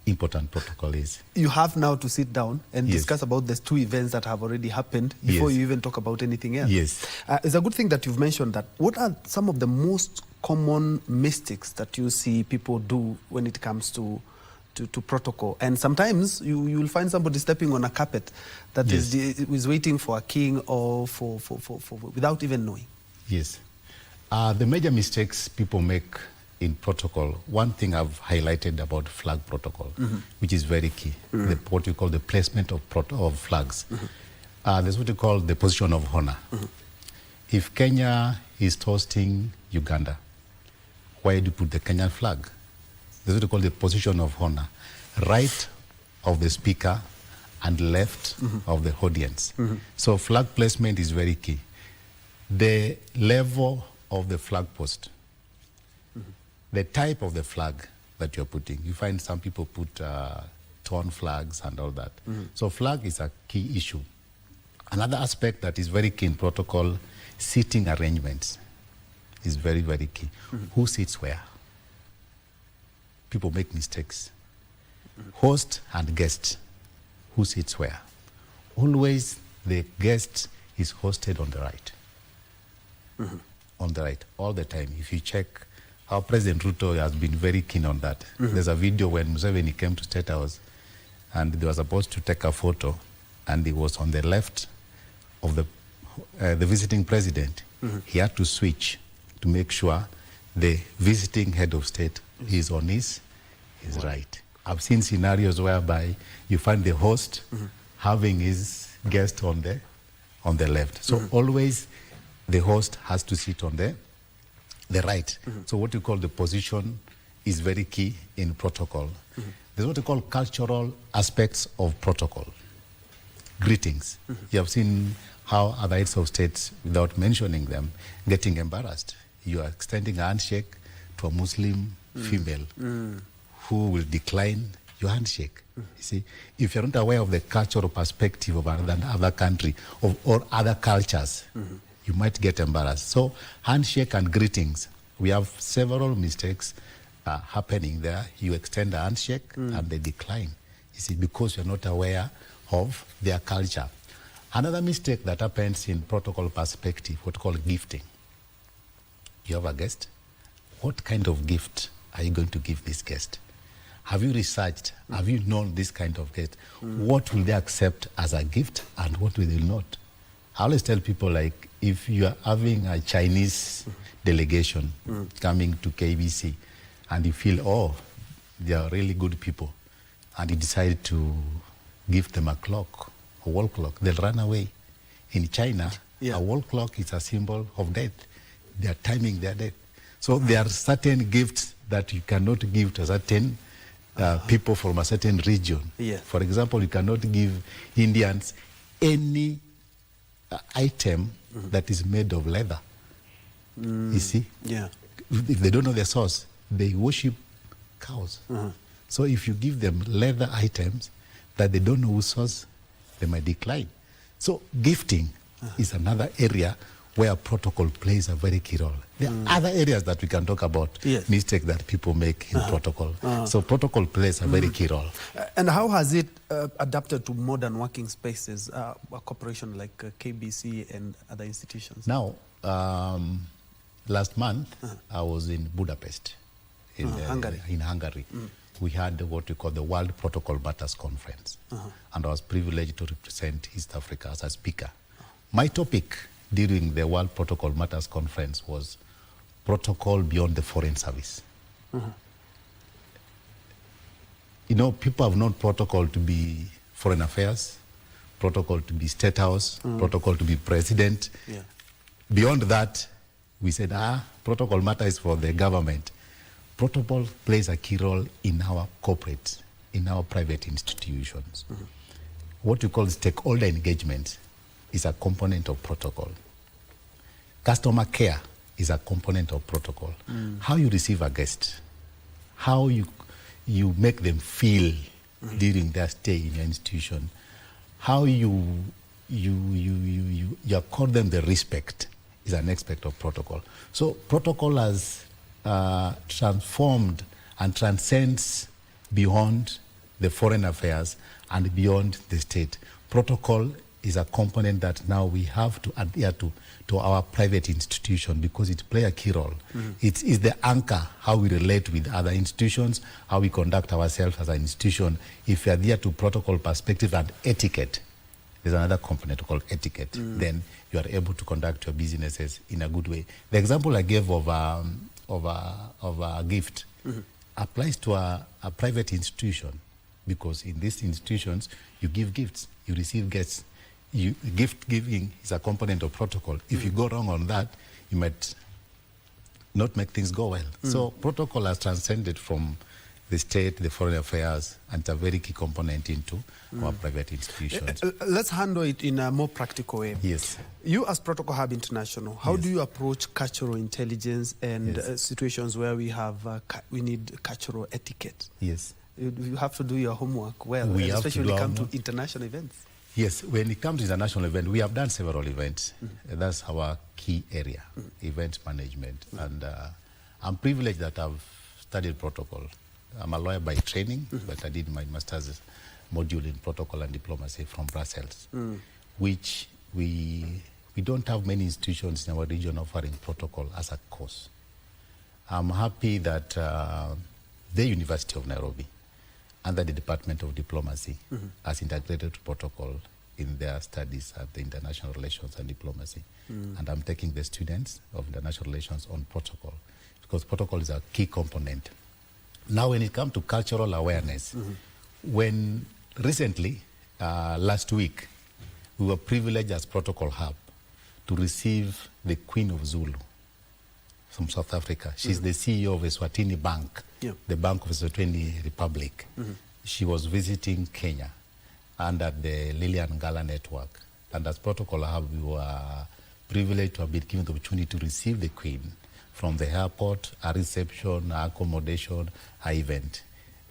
important protocol is. You have now to sit down and Yes. discuss about these 2 events that have already happened before Yes. you even talk about anything else. Yes. It's a good thing that you've mentioned that. What are some of the most common mistakes that you see people do when it comes to protocol? And sometimes you'll find somebody stepping on a carpet that Yes. is waiting for a king or for without even knowing. Yes. The major mistakes people make in protocol, one thing I've highlighted about flag protocol, which is very key, what we call the placement of flags. There's what we call the position of honor. If Kenya is toasting Uganda, why do you put the Kenyan flag? There's what we call the position of honor. Right of the speaker and left of the audience. So flag placement is very key. The level of the flag post, the type of the flag that you're putting. You find some people put torn flags and all that. So flag is a key issue. Another aspect that is very key in protocol, seating arrangements is very, very key. Who sits where? People make mistakes. Host and guest, who sits where? Always the guest is hosted on the right. On the right, all the time. If you check, our President Ruto has been very keen on that. There's a video when Museveni came to State House and they were supposed to take a photo and he was on the left of the visiting president. He had to switch to make sure the visiting head of state is on his right. I've seen scenarios whereby you find the host having his guest on the left. So always the host has to sit on the right. So what you call the position is very key in protocol. There's what you call cultural aspects of protocol. Greetings. You have seen how other heads of states, without mentioning them, getting embarrassed. You are extending a handshake to a Muslim female who will decline your handshake. You see, if you're not aware of the cultural perspective of another country or other cultures, you might get embarrassed. So handshake and greetings, we have several mistakes happening there. You extend a handshake and they decline, you see, because you're not aware of their culture. Another mistake that happens in protocol perspective, what we call gifting. You have a guest. What kind of gift are you going to give this guest? Have you researched? Have you known this kind of guest? What will they accept as a gift and what will they not? I always tell people, like, if you are having a Chinese delegation coming to KBC and you feel, oh, they are really good people, and you decide to give them a clock, a wall clock, they'll run away. In China, a wall clock is a symbol of death. They are timing their death. So there are certain gifts that you cannot give to certain people from a certain region. For example, you cannot give Indians any item that is made of leather. You see? If they don't know the source, they worship cows. So if you give them leather items that they don't know whose source, they might decline. So gifting is another area where protocol plays a very key role. There are other areas that we can talk about, mistakes that people make in protocol. So protocol plays a very key role. And how has it adapted to modern working spaces, a corporation like KBC and other institutions? Now, last month, I was in Budapest, in Hungary. We had what we call the World Protocol Matters Conference. And I was privileged to represent East Africa as a speaker. My topic during the World Protocol Matters Conference was protocol beyond the foreign service. You know, people have known protocol to be foreign affairs, protocol to be state house, protocol to be president. Beyond that, we said, protocol matter is for the government. Protocol plays a key role in our corporate in our private institutions. What we call stakeholder engagement is a component of protocol. Customer care is a component of protocol. How you receive a guest, how you make them feel during their stay in your institution, how you accord them the respect is an aspect of protocol. So protocol has transformed and transcends beyond the foreign affairs and beyond the state. Protocol is a component that now we have to adhere to our private institution because it plays a key role. It is the anchor, how we relate with other institutions, how we conduct ourselves as an institution. If we adhere to protocol perspective and etiquette, there's another component called etiquette, then you are able to conduct your businesses in a good way. The example I gave of a gift applies to a private institution, because in these institutions, you give gifts, you receive gifts. Gift giving is a component of protocol. If you go wrong on that, you might not make things go well. So protocol has transcended from the state, the foreign affairs, and it's a very key component into our private institutions. Let's handle it in a more practical way. Yes. You as Protocol Hub International, how Yes. do you approach cultural intelligence and situations where we need cultural etiquette? Yes. You have to do your homework well, especially when it comes to international events. Yes, when it comes to international events, we have done several events. That's our key area, event management. And I'm privileged that I've studied protocol. I'm a lawyer by training, but I did my master's module in protocol and diplomacy from Brussels, which we don't have many institutions in our region offering protocol as a course. I'm happy that the University of Nairobi, under the Department of Diplomacy, has integrated protocol in their studies at the International Relations and Diplomacy. And I'm taking the students of International Relations on protocol, because protocol is a key component. Now, when it comes to cultural awareness, when recently, last week, we were privileged as Protocol Hub to receive the Queen of Zulu from South Africa. She's the CEO of Eswatini Bank, the Bank of Eswatini Republic. She was visiting Kenya under the Lilian Gala Network. And as Protocol Hub, we were privileged to have been given the opportunity to receive the Queen from the airport, a reception, a accommodation, an event.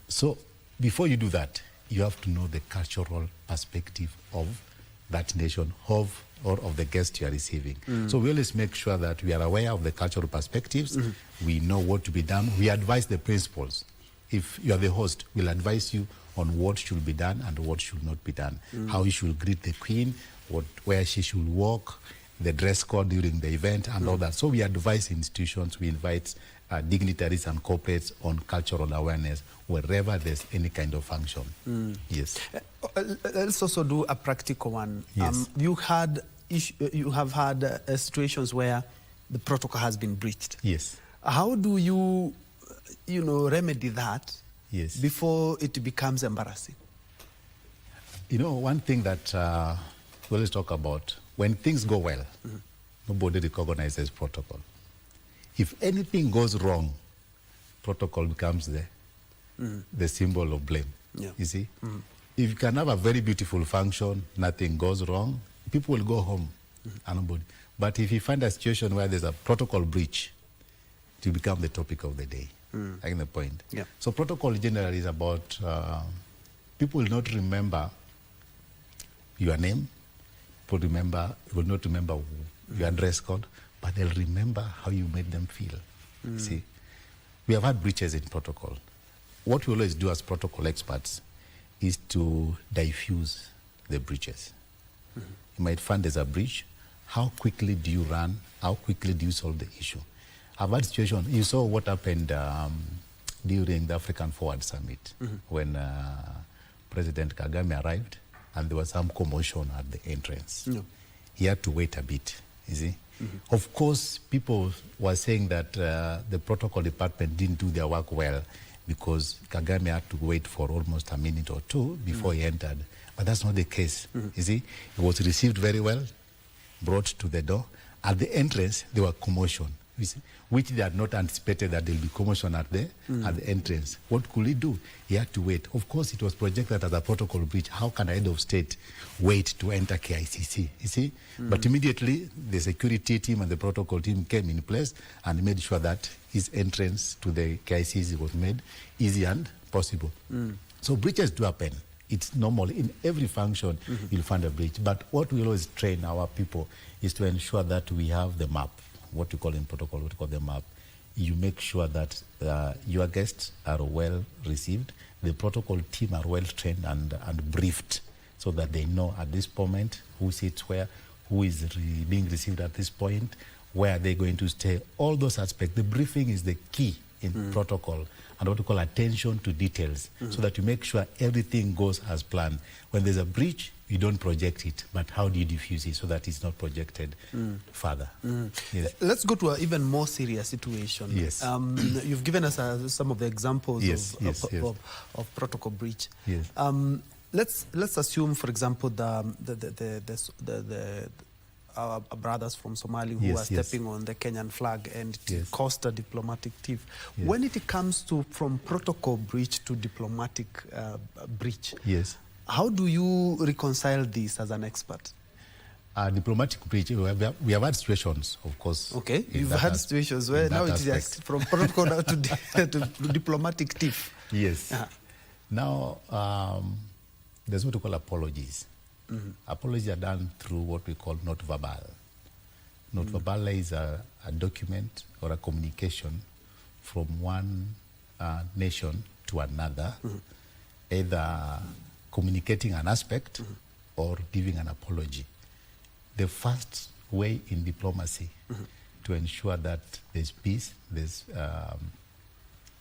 So before you do that, you have to know the cultural perspective of that nation, or of the guest you are receiving. So we always make sure that we are aware of the cultural perspectives. We know what to be done. We advise the principals. If you are the host, we'll advise you on what should be done and what should not be done. How you should greet the Queen, where she should walk, the dress code during the event, and all that. So we advise institutions, we invite dignitaries and corporates on cultural awareness wherever there's any kind of function. Yes. Let's also do a practical one. Yes. You have had situations where the protocol has been breached. Yes. How do you remedy that before it becomes embarrassing? One thing that we always talk about, when things go well, nobody recognizes protocol. If anything goes wrong, protocol becomes the symbol of blame. You see? If you can have a very beautiful function, nothing goes wrong, people will go home. But if you find a situation where there's a protocol breach, it will become the topic of the day. I think the point. So protocol generally is about people will not remember your name, people will not remember your dress code, but they'll remember how you made them feel. See, we have had breaches in protocol. What we always do as protocol experts is to diffuse the breaches. You might find there's a breach. How quickly do you run? How quickly do you solve the issue? I've had situation, you saw what happened during the African Forward Summit when President Kagame arrived and there was some commotion at the entrance. He had to wait a bit, you see. Of course, people were saying that the protocol department didn't do their work well because Kagame had to wait for almost a minute or two before he entered. But that's not the case, you see. He was received very well, brought to the door. At the entrance, there was commotion. which they had not anticipated that there'll be commotion at the entrance. What could he do? He had to wait. Of course, it was projected as a protocol breach. How can a head of state wait to enter KICC? You see? But immediately, the security team and the protocol team came in place and made sure that his entrance to the KICC was made easy and possible. So breaches do happen. It's normal. In every function, you'll find a breach. But what we always train our people is to ensure that we have the map, what we call in protocol, what we call the map. You make sure that your guests are well received, the protocol team are well trained and briefed so that they know at this moment who sits where, who is being received at this point, where they're going to stay, all those aspects. The briefing is the key in protocol, and what we call attention to details, so that you make sure everything goes as planned. When there's a breach, you don't project it, but how do you diffuse it so that it's not projected further? Yes. Let's go to an even more serious situation. Yes. You've given us some of the examples of protocol breach. Yes. Let's assume, for example, our brothers from Somalia who are stepping on the Kenyan flag and it caused a diplomatic tiff. When it comes to from protocol breach to diplomatic breach, how do you reconcile this as an expert? Diplomatic breach, we have had situations, of course. Okay, you've had situations where now it is just from protocol now to diplomatic tiff. Yes. Now, there's what we call apologies. Apologies are done through what we call note verbal. Note verbal is a document or a communication from one nation to another, either communicating an aspect or giving an apology. The first way in diplomacy to ensure that there's peace, there's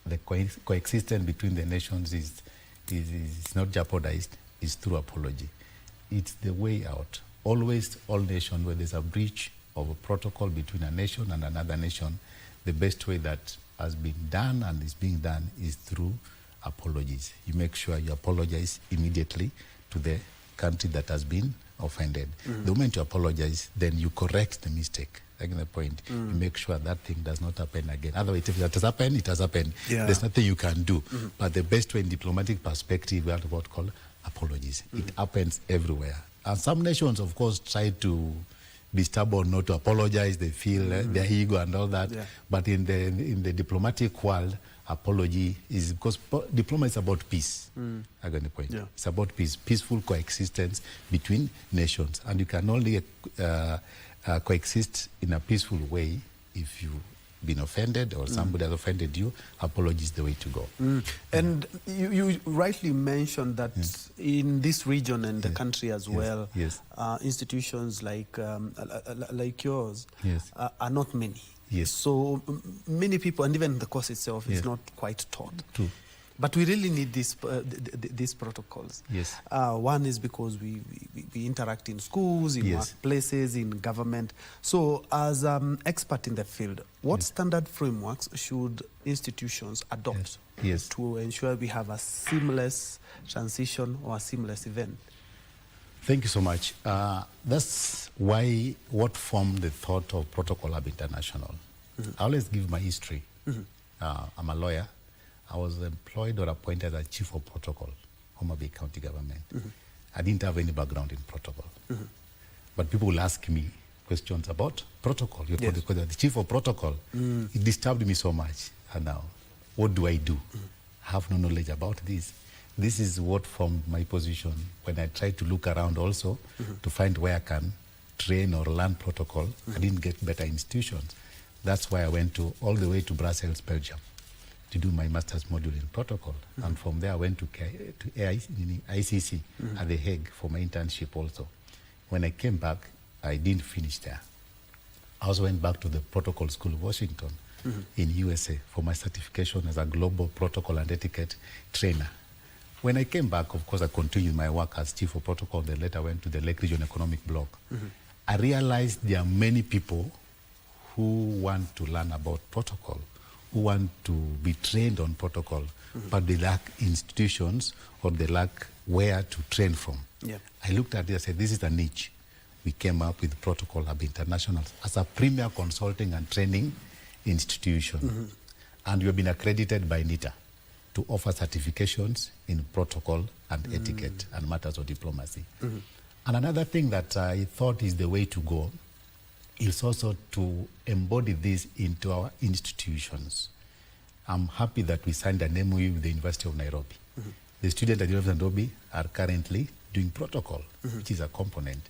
the coexistence between the nations is not jeopardized, is through apology. It's the way out. Always, all nations, where there's a breach of a protocol between a nation and another nation, the best way that has been done and is being done is through apologies. You make sure you apologize immediately to the country that has been offended. The moment you apologize, then you correct the mistake. Taking the point, you make sure that thing does not happen again. Otherwise, if it has happened, it has happened. There's nothing you can do. But the best way in diplomatic perspective, we have what called apologies. It happens everywhere. And some nations, of course, try to be stubborn not to apologize. They feel their ego and all that. But in the diplomatic world, apology is because diplomacy is about peace. I got the point. It's about peace, peaceful coexistence between nations. And you can only coexist in a peaceful way if you've been offended or somebody has offended you. Apology is the way to go. And you rightly mentioned that in this region and the country as well, institutions like yours are not many. So many people, and even the course itself is not quite taught. True. But we really need these protocols. One is because we interact in schools, in workplaces, in government. So as an expert in the field, what standard frameworks should institutions adopt to ensure we have a seamless transition or a seamless event? Thank you so much. That's why what formed the thought of Protocol Hub International. I always give my history. I'm a lawyer. I was employed or appointed as Chief of Protocol, Homa Bay County Government. I didn't have any background in protocol. But people will ask me questions about protocol. The Chief of Protocol. It disturbed me so much. And now, what do I do? I have no knowledge about this. This is what formed my position when I tried to look around also to find where I can train or learn protocol. I didn't get better institutions. That's why I went all the way to Brussels, Belgium, to do my master's module in protocol. And from there I went to ICC at The Hague for my internship also. When I came back, I didn't finish there. I also went back to the Protocol School of Washington in USA for my certification as a global protocol and etiquette trainer. When I came back, of course, I continued my work as Chief of Protocol, then later went to the Lake Region Economic Bloc. I realized there are many people who want to learn about protocol, who want to be trained on protocol, but they lack institutions or they lack where to train from. I looked at it and said, this is a niche. We came up with Protocol Hub International as a premier consulting and training institution. And we have been accredited by NITA to offer certifications in protocol and etiquette and matters of diplomacy. And another thing that I thought is the way to go is also to embody this into our institutions. I'm happy that we signed an MOU with the University of Nairobi. The students at the University of Nairobi are currently doing protocol, which is a component.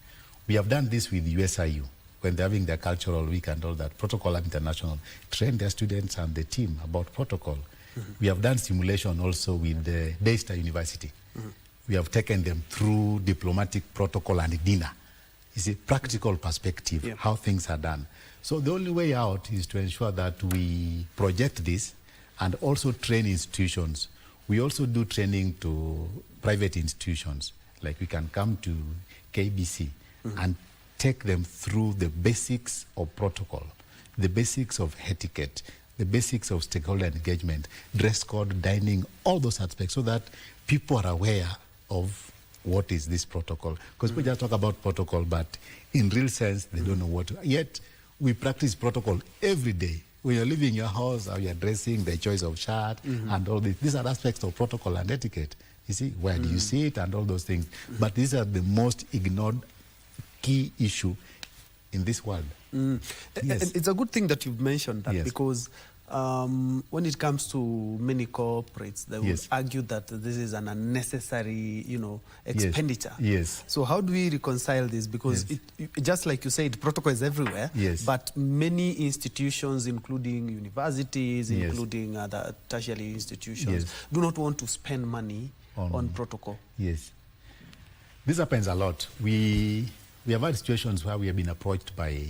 We have done this with USIU when they're having their cultural week and all that. Protocol Lab International train their students and the team about protocol. We have done simulation also with the Daystar University. We have taken them through diplomatic protocol and dinner. It's a practical perspective, how things are done. So the only way out is to ensure that we project this and also train institutions. We also do training to private institutions. Like we can come to KBC and take them through the basics of protocol, the basics of etiquette, the basics of stakeholder engagement, dress code, dining, all those aspects, so that people are aware of what is this protocol. Because people just talk about protocol, but in real sense, they don't know what to. Yet, we practice protocol every day. When you're leaving your house, how you're dressing, the choice of shirt, and all this. These are aspects of protocol and etiquette. You see, where do you sit and all those things. But these are the most ignored key issue in this world. Yes. And it's a good thing that you've mentioned that, because when it comes to many corporates, they would argue that this is an unnecessary, expenditure. So how do we reconcile this? Because it, just like you said, protocol is everywhere, but many institutions, including universities, including other tertiary institutions, do not want to spend money on protocol. This happens a lot. We have had situations where we have been approached by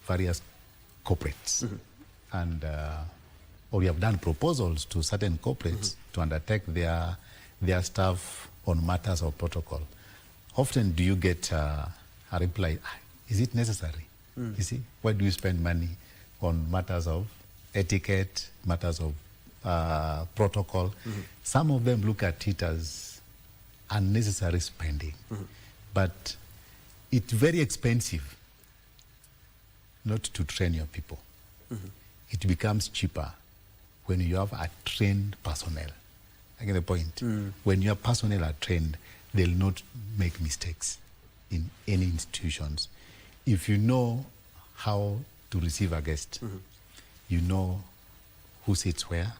various corporates, and or we have done proposals to certain corporates to undertake their staff on matters of protocol. Often do you get a reply, is it necessary? You see, why do you spend money on matters of etiquette, matters of protocol? Some of them look at it as unnecessary spending, but it's very expensive not to train your people. It becomes cheaper when you have a trained personnel. I get the point. When your personnel are trained, they'll not make mistakes in any institutions. If you know how to receive a guest, you know who sits where,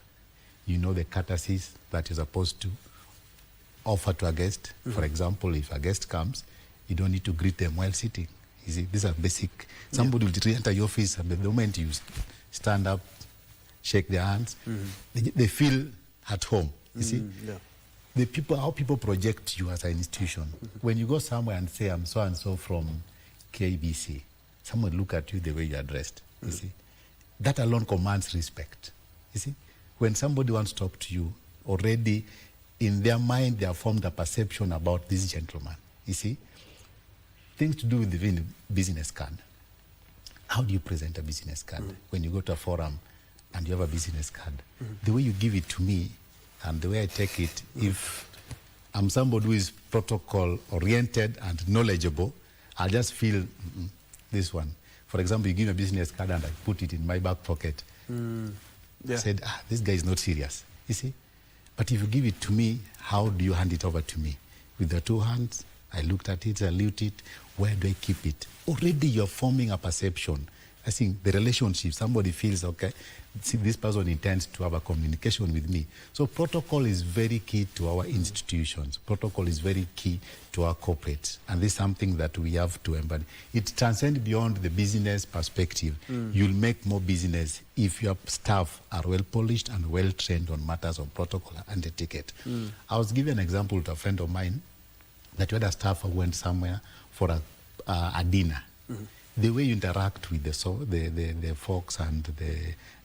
you know the courtesies that you're supposed to offer to a guest. For example, if a guest comes, you don't need to greet them while sitting. You see, these are basic. Somebody will enter your office, and the moment you stand up, shake their hands, they feel at home. You see, the people, how people project you as an institution. When you go somewhere and say, "I'm so and so from KBC," someone look at you the way you are dressed. You see, that alone commands respect. You see, when somebody wants to talk to you, already in their mind they have formed a perception about this gentleman. You see, things to do with the business card. How do you present a business card? When you go to a forum and you have a business card, the way you give it to me and the way I take it, if I'm somebody who is protocol oriented and knowledgeable, I'll just feel this one. For example, you give me a business card and I put it in my back pocket. I said, this guy is not serious. You see? But if you give it to me, how do you hand it over to me? With the two hands, I looked at it, I looked it. Where do I keep it? Already you're forming a perception. I think the relationship, somebody feels, okay, see, this person intends to have a communication with me. So protocol is very key to our institutions. Protocol is very key to our corporates. And this is something that we have to embody. It transcends beyond the business perspective. You'll make more business if your staff are well polished and well trained on matters of protocol and etiquette. I was giving an example to a friend of mine that you had a staff who went somewhere for a dinner. The way you interact with the forks and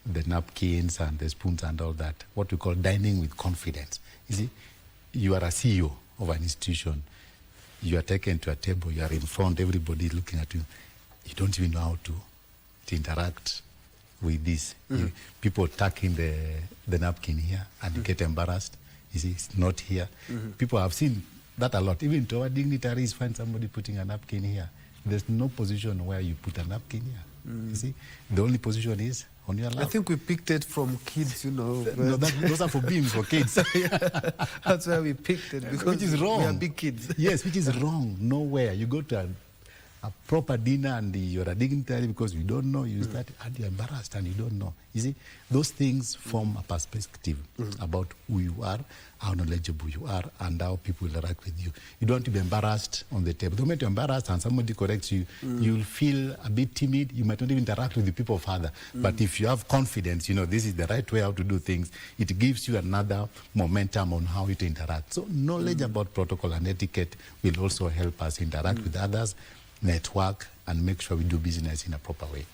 the napkins and the spoons and all that, what we call dining with confidence. You see, you are a CEO of an institution. You are taken to a table, you are in front, everybody looking at you. You don't even know how to interact with this. People tuck in the napkin here and you get embarrassed. You see, it's not here. People have seen that a lot. Even to our dignitaries, find somebody putting a napkin here. There's no position where you put a napkin here. You see, the only position is on your lap. I think we picked it from kids, No, those are for beams for kids. That's where we picked it, because which is wrong. We are big kids. Yes, which is wrong. Nowhere. You go to a proper dinner and you're a dignitary because you don't know. You start and you're embarrassed and you don't know. You see, those things form a perspective about who you are, how knowledgeable you are, and how people interact with you. You don't want to be embarrassed on the table. The moment you're embarrassed and somebody corrects you, you'll feel a bit timid. You might not even interact with the people further. But if you have confidence, you know, this is the right way how to do things, it gives you another momentum on how you to interact. So knowledge about protocol and etiquette will also help us interact with others, network, and make sure we do business in a proper way.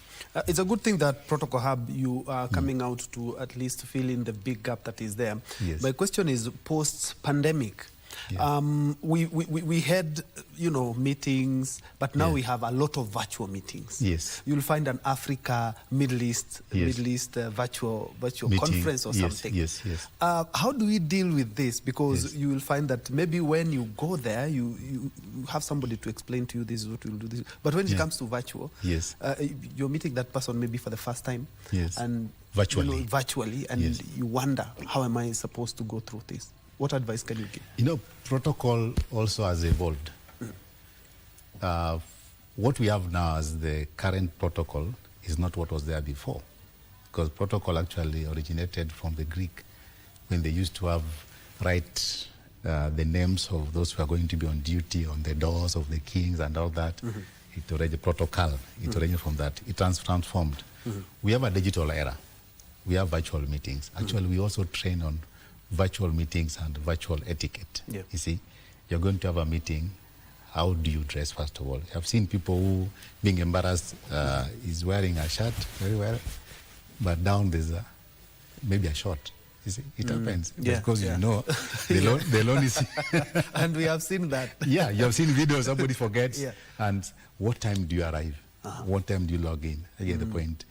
It's a good thing that Protocol Hub, you are coming out to at least fill in the big gap that is there. Yes. My question is, post-pandemic, we had, meetings, but now we have a lot of virtual meetings. Yes. You'll find an Africa, Middle East virtual meeting, conference or something. Yes. How do we deal with this? Because you will find that maybe when you go there, you have somebody to explain to you this is what we'll do. This. But when it comes to virtual, you're meeting that person maybe for the first time. Yes. And virtually. And you wonder, how am I supposed to go through this? What advice can you give? Protocol also has evolved. What we have now as the current protocol is not what was there before, because protocol actually originated from the Greek, when they used to write the names of those who are going to be on duty on the doors of the kings and all that. It already protocol. It originated from that. It transformed. We have a digital era. We have virtual meetings. Actually, we also train on virtual meetings and virtual etiquette. You see, you're going to have a meeting. How do you dress, first of all? I've seen people who, being embarrassed, is wearing a shirt very well, but down there's maybe a short. You see, it happens. Because they'll only see. And we have seen that. Yeah, you have seen videos, somebody forgets. And what time do you arrive? What time do you log in? I get the point.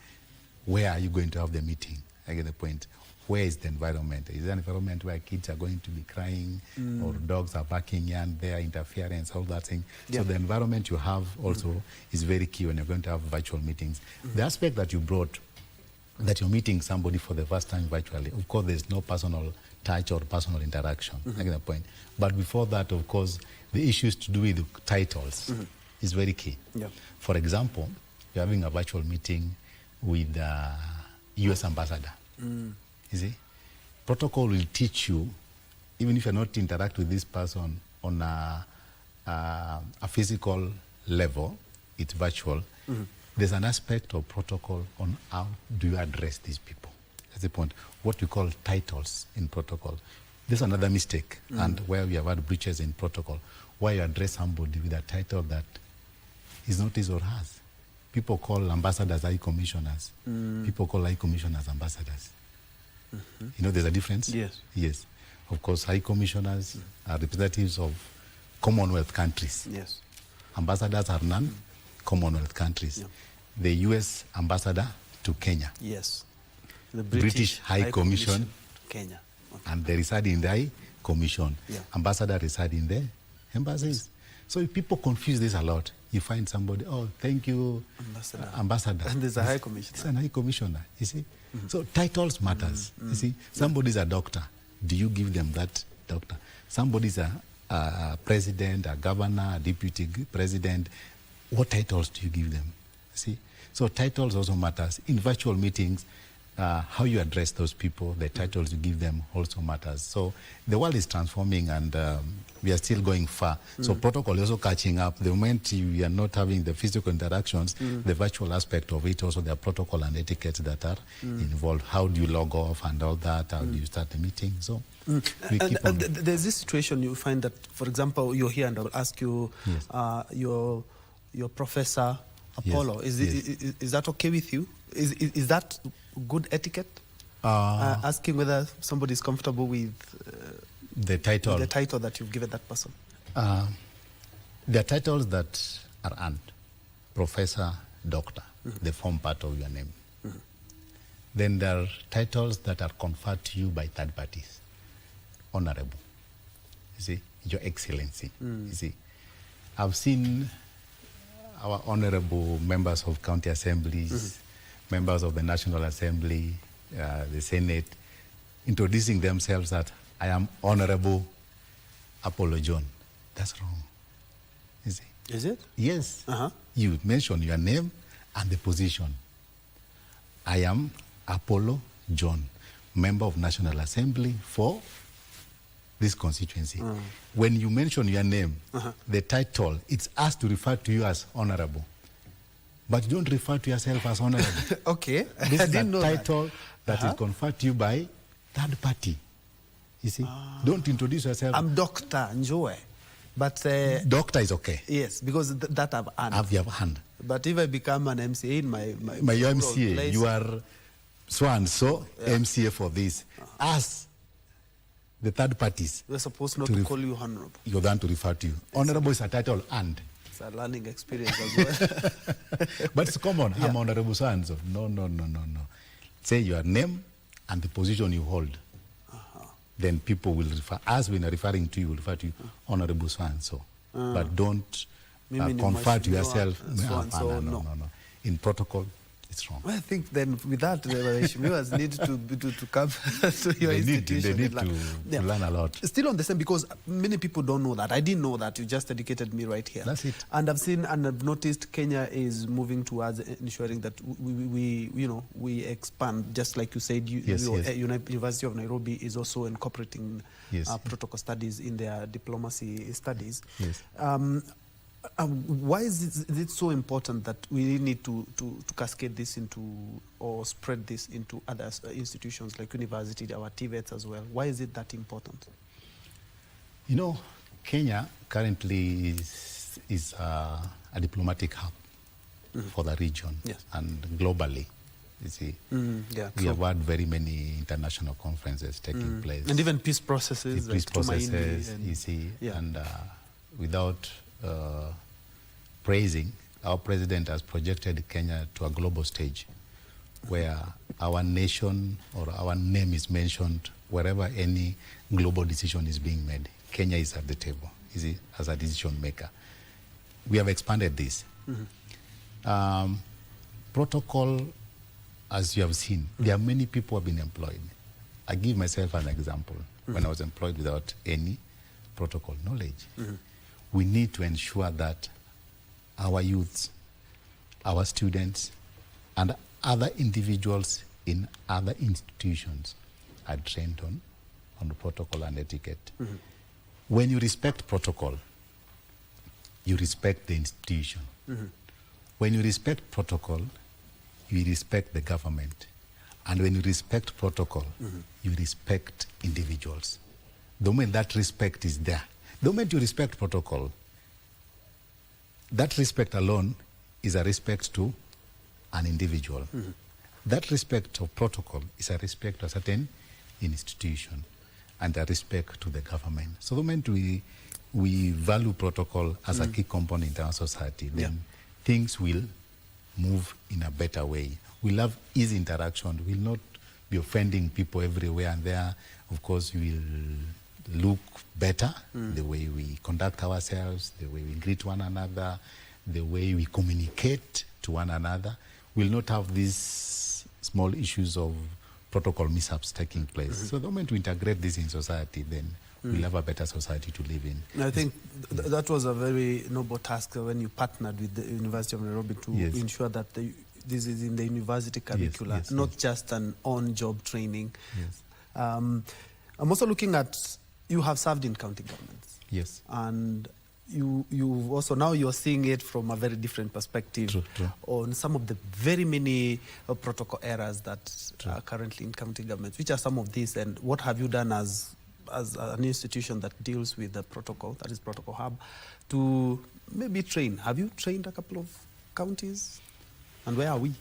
Where are you going to have the meeting? I get the point. Where is the environment? Is there an environment where kids are going to be crying or dogs are barking here and there, interference, all that thing? So the environment you have also is very key when you're going to have virtual meetings. The aspect that you brought, that you're meeting somebody for the first time virtually, of course, there's no personal touch or personal interaction. I get the point. But before that, of course, the issues to do with titles is very key. For example, you're having a virtual meeting with the U.S. ambassador. You see, protocol will teach you, even if you're not interact with this person on a physical level, it's virtual. There's an aspect of protocol on how do you address these people. That's the point. What we call titles in protocol. This is another mistake, and where we have had breaches in protocol, where you address somebody with a title that is not his or hers. People call ambassadors high commissioners. People call high commissioners ambassadors. There's a difference? Yes. Of course, high commissioners are representatives of Commonwealth countries. Ambassadors are non-Commonwealth countries. The U.S. ambassador to Kenya. The British High Commission to Kenya. And they reside in the High Commission. Ambassador reside in the embassies. So if people confuse this a lot, you find somebody, thank you, ambassador. And there's a high commissioner. It's a high commissioner, you see. So titles matters, you see. Somebody's a doctor. Do you give them that doctor? Somebody's a president, a governor, a deputy president. What titles do you give them? See? So titles also matters. In virtual meetings, how you address those people, the titles you give them also matters. So the world is transforming and we are still going far. So protocol is also catching up. The moment you are not having the physical interactions, the virtual aspect of it, also there are protocol and etiquette that are involved. How do you log off and all that? How do you start the meeting? So we keep on. There's this situation you find that, for example, you're here and I will ask you, your professor, Apollo, is that okay with you? Is that good etiquette? Asking whether somebody is comfortable with the title that you've given that person. There are titles that are earned. Professor, doctor, they form part of your name. Then there are titles that are conferred to you by third parties. Honorable, you see, Your Excellency. You see, I've seen our honorable members of county assemblies, members of the National Assembly, the Senate, introducing themselves that I am Honorable Apollo John. That's wrong. Is it? Yes. You mention your name and the position. I am Apollo John, member of National Assembly for this constituency. When you mention your name, the title, it's asked to refer to you as honorable. But you don't refer to yourself as honorable. Okay. This I is didn't a know title that is conferred to you by third party. You see? Don't introduce yourself. I'm Dr. Njue. But doctor is okay. Yes, because that I've earned. You have hand. But if I become an MCA in my MCA, place, you are so and so MCA for this. As the third parties, we're supposed not to call you honorable. You're going to refer to you. Honorable is a title and. It's a learning experience as well. But it's common. I'm honorable so and so. No. Say your name and the position you hold. Then people will refer, as when referring to you, will refer to you, honorable so and so. But don't confer to yourself. No. In protocol, it's wrong. Well, I think then with that, Shimiwas need to come to your institution. They need to learn a lot. Still on the same, because many people don't know that. I didn't know that. You just educated me right here. That's it. And I've seen and I've noticed Kenya is moving towards ensuring that we expand. Just like you said, University of Nairobi is also incorporating protocol studies in their diplomacy studies. Yes. Why is it so important that we need to cascade this into or spread this into other institutions like university, our TVETs as well? Why is it that important? You know, Kenya currently is a diplomatic hub for the region and globally. You see, we have had very many international conferences taking place. And even peace processes. Peace processes, you see, and without praising, our president has projected Kenya to a global stage where our nation or our name is mentioned wherever any global decision is being made. Kenya is at the table, is it, as a decision maker. We have expanded this. Protocol, as you have seen, there are many people who have been employed. I give myself an example. When I was employed without any protocol knowledge, we need to ensure that our youths, our students, and other individuals in other institutions are trained on the protocol and etiquette. When you respect protocol, you respect the institution. When you respect protocol, you respect the government. And when you respect protocol, you respect individuals. The moment that respect is there, the moment you respect protocol, that respect alone is a respect to an individual. That respect of protocol is a respect to a certain institution and a respect to the government. So the moment we value protocol as a key component in our society, then things will move in a better way. We'll have easy interaction. We'll not be offending people everywhere and there. Of course, we'll look better, the way we conduct ourselves, the way we greet one another, the way we communicate to one another. We'll not have these small issues of protocol mishaps taking place. So the moment we integrate this in society, then we'll have a better society to live in. I think that was a very noble task when you partnered with the University of Nairobi to ensure that this is in the university curricula, not just an on-job training. I'm also looking at, you have served in county governments. Yes. And you also, now you're seeing it from a very different perspective on some of the very many protocol errors that are currently in county governments. Which are some of these, and what have you done as an institution that deals with the protocol, that is Protocol Hub, to maybe train? Have you trained a couple of counties? And where are we?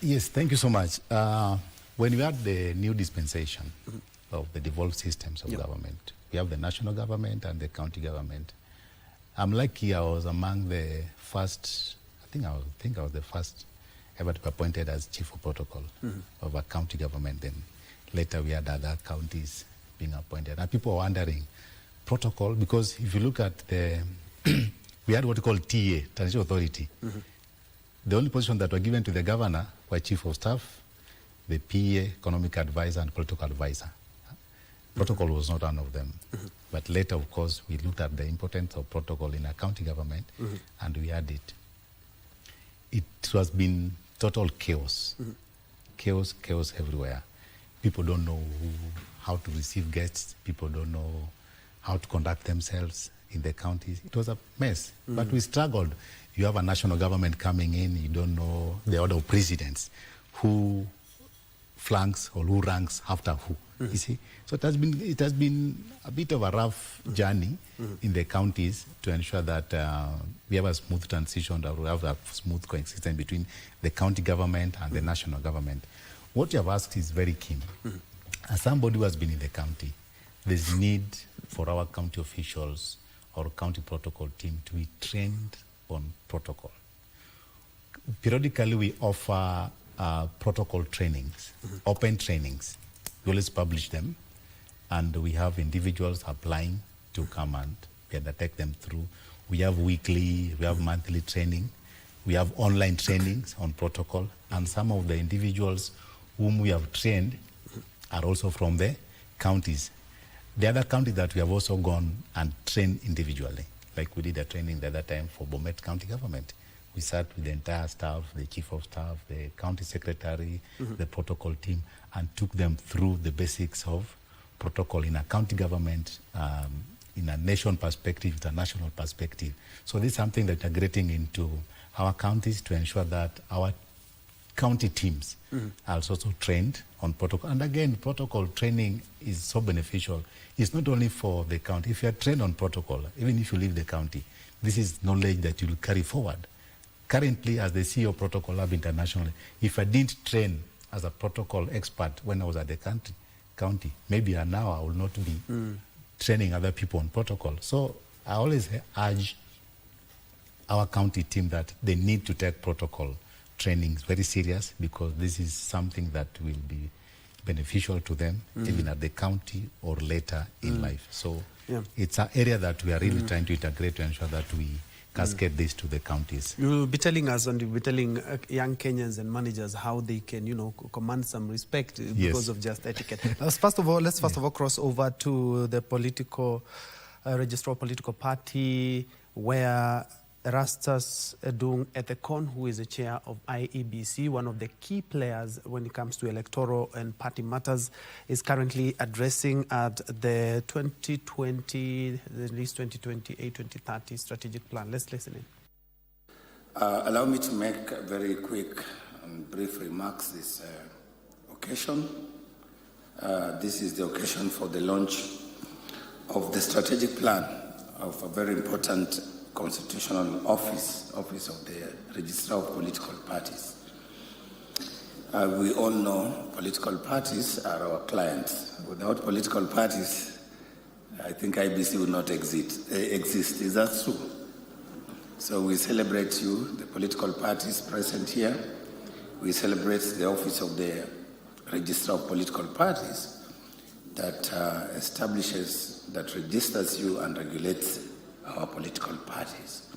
Yes, thank you so much. When we had the new dispensation of the devolved systems of government, we have the national government and the county government. I'm lucky I was among the first, I think I was the first ever to be appointed as chief of protocol of a county government. Then later we had other counties being appointed. And people are wondering, protocol, because if you look at the, we had what we call TA, Transitional Authority. the only position that were given to the governor were chief of staff, the PA, economic advisor, and political advisor. Protocol was not one of them. But later, of course, we looked at the importance of protocol in a county government, and we had it. It has been total chaos. Chaos everywhere. People don't know how to receive guests. People don't know how to conduct themselves in the counties. It was a mess, but we struggled. You have a national government coming in, you don't know the order of precedence, who flanks or who ranks after who, you see. So it has been a bit of a rough journey in the counties to ensure that we have a smooth transition, that we have a smooth coexistence between the county government and the national government. What you have asked is very keen. As somebody who has been in the county, there's need for our county officials or county protocol team to be trained on protocol. Periodically, we offer protocol trainings, open trainings. We always publish them, and we have individuals applying to come and we undertake them through. We have weekly, we have monthly training, we have online trainings on protocol, and some of the individuals whom we have trained are also from the counties. The other counties that we have also gone and trained individually, like we did a training the other time for Bomet County Government. We sat with the entire staff, the chief of staff, the county secretary, the protocol team, and took them through the basics of protocol in a county government, in a nation perspective, international perspective. So this is something that we're getting into our counties to ensure that our county teams are also trained on protocol. And again, protocol training is so beneficial. It's not only for the county. If you are trained on protocol, even if you leave the county, this is knowledge that you will carry forward. Currently, as the CEO of Protocol Lab internationally, if I didn't train as a protocol expert when I was at the county, maybe now I will not be training other people on protocol. So I always urge our county team that they need to take protocol trainings very serious, because this is something that will be beneficial to them, even at the county or later in life. So it's an area that we are really trying to integrate to ensure that we cascade this to the counties. You will be telling us, and you'll be telling young Kenyans and managers how they can, command some respect because of just etiquette. Let's first of all cross over to the political registrar of political party, where Erastus Edung Ethekon, who is the chair of IEBC, one of the key players when it comes to electoral and party matters, is currently addressing at the 2020, at least 2028-2030 strategic plan. Let's listen in. Allow me to make very quick and brief remarks this occasion. This is the occasion for the launch of the strategic plan of a very important constitutional office of the Registrar of Political Parties. We all know political parties are our clients. Without political parties, I think IBC would not exist. Is that true? So we celebrate you, the political parties present here. We celebrate the office of the Registrar of Political Parties that establishes, that registers you and regulates our political parties.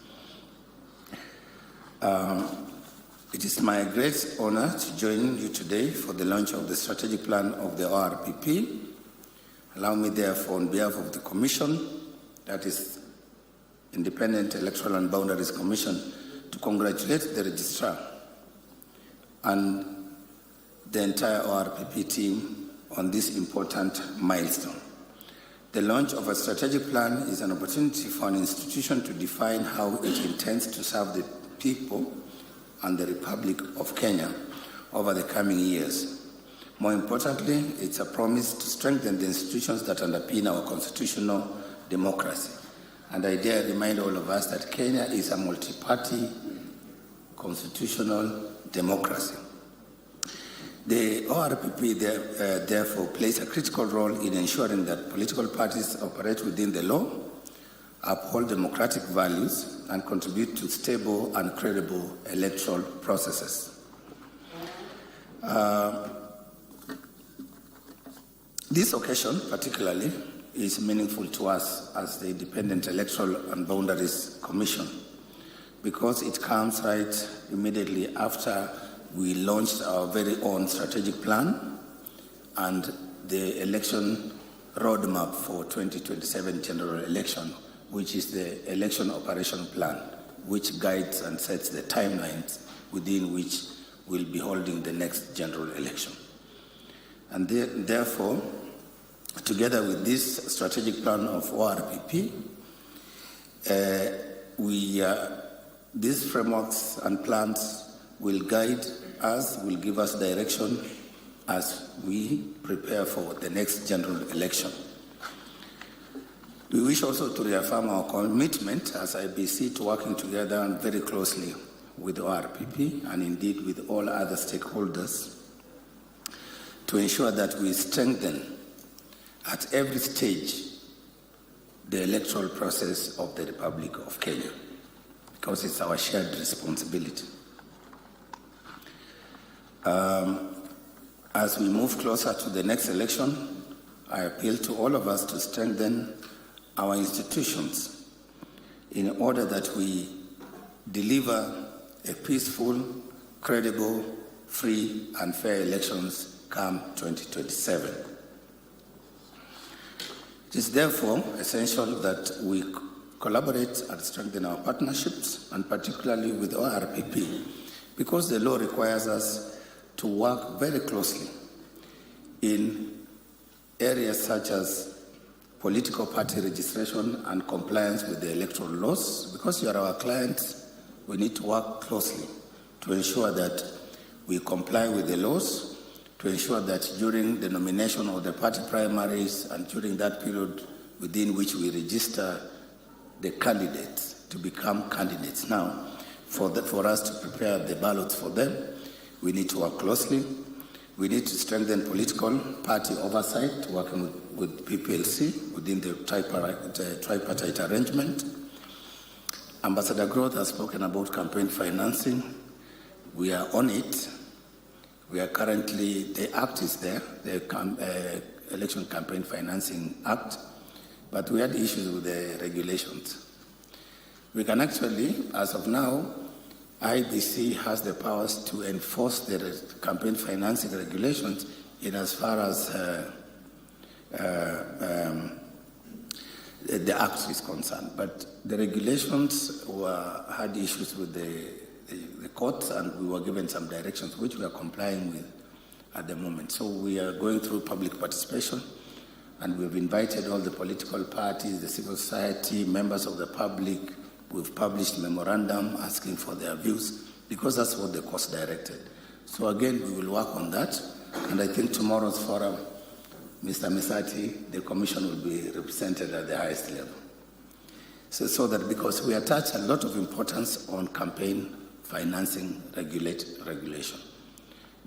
It is my great honor to join you today for the launch of the strategic plan of the ORPP. Allow me therefore, on behalf of the Commission, that is Independent Electoral and Boundaries Commission, to congratulate the Registrar and the entire ORPP team on this important milestone. The launch of a strategic plan is an opportunity for an institution to define how it intends to serve the people and the Republic of Kenya over the coming years. More importantly, it's a promise to strengthen the institutions that underpin our constitutional democracy. And I dare remind all of us that Kenya is a multi-party constitutional democracy. The ORPP therefore plays a critical role in ensuring that political parties operate within the law, uphold democratic values, and contribute to stable and credible electoral processes. This occasion, particularly, is meaningful to us as the Independent Electoral and Boundaries Commission, because it comes right immediately after we launched our very own strategic plan and the election roadmap for 2027 general election, which is the election operation plan, which guides and sets the timelines within which we'll be holding the next general election. And therefore, together with this strategic plan of ORPP, these frameworks and plans will guide us, will give us direction as we prepare for the next general election. We wish also to reaffirm our commitment as IBC to working together and very closely with ORPP and indeed with all other stakeholders to ensure that we strengthen at every stage the electoral process of the Republic of Kenya, because it's our shared responsibility. As we move closer to the next election, I appeal to all of us to strengthen our institutions in order that we deliver a peaceful, credible, free and fair elections come 2027. It is therefore essential that we collaborate and strengthen our partnerships, and particularly with ORPP, because the law requires us to work very closely in areas such as political party registration and compliance with the electoral laws. Because you are our clients, we need to work closely to ensure that we comply with the laws, to ensure that during the nomination of the party primaries and during that period within which we register the candidates to become candidates now, for us to prepare the ballots for them, we need to work closely. We need to strengthen political party oversight, working with PPLC within the tripartite arrangement. Ambassador Growth has spoken about campaign financing. We are on it. We are currently, the act is there, the Election Campaign Financing Act, but we had issues with the regulations. We can actually, as of now, IBC has the powers to enforce the campaign financing regulations in as far as the act is concerned. But the regulations had issues with the courts, and we were given some directions which we are complying with at the moment. So we are going through public participation, and we've invited all the political parties, the civil society, members of the public. We've published a memorandum asking for their views, because that's what the courts directed. So again, we will work on that, and I think tomorrow's forum, Mr. Misati, the Commission will be represented at the highest level. So that, because we attach a lot of importance on campaign financing regulation.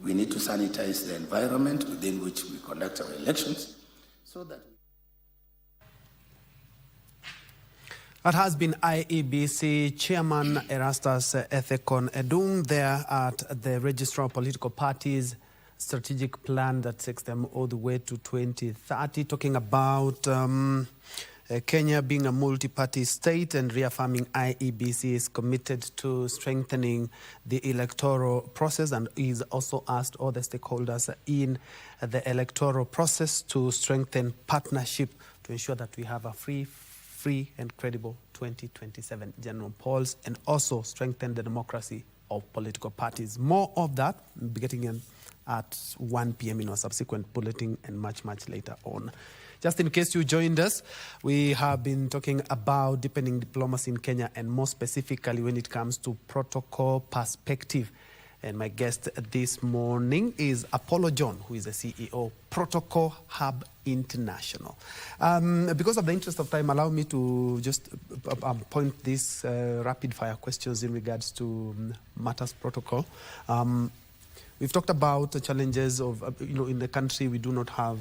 We need to sanitize the environment within which we conduct our elections, so that That has been IEBC Chairman Erastus Ethekon Edung there at the Registrar of Political Parties strategic plan that takes them all the way to 2030, talking about Kenya being a multi-party state and reaffirming IEBC is committed to strengthening the electoral process, and he's also asked all the stakeholders in the electoral process to strengthen partnership to ensure that we have a free and credible 2027 general polls, and also strengthen the democracy of political parties. More of that beginning at 1 p.m. in our subsequent bulletin, and much later on. Just in case you joined us, we have been talking about deepening diplomacy in Kenya, and more specifically when it comes to protocol perspective. And my guest this morning is Apollo John, who is the CEO, Protocol Hub International. Because of the interest of time, allow me to just point these rapid-fire questions in regards to matters protocol. We've talked about the challenges of, in the country we do not have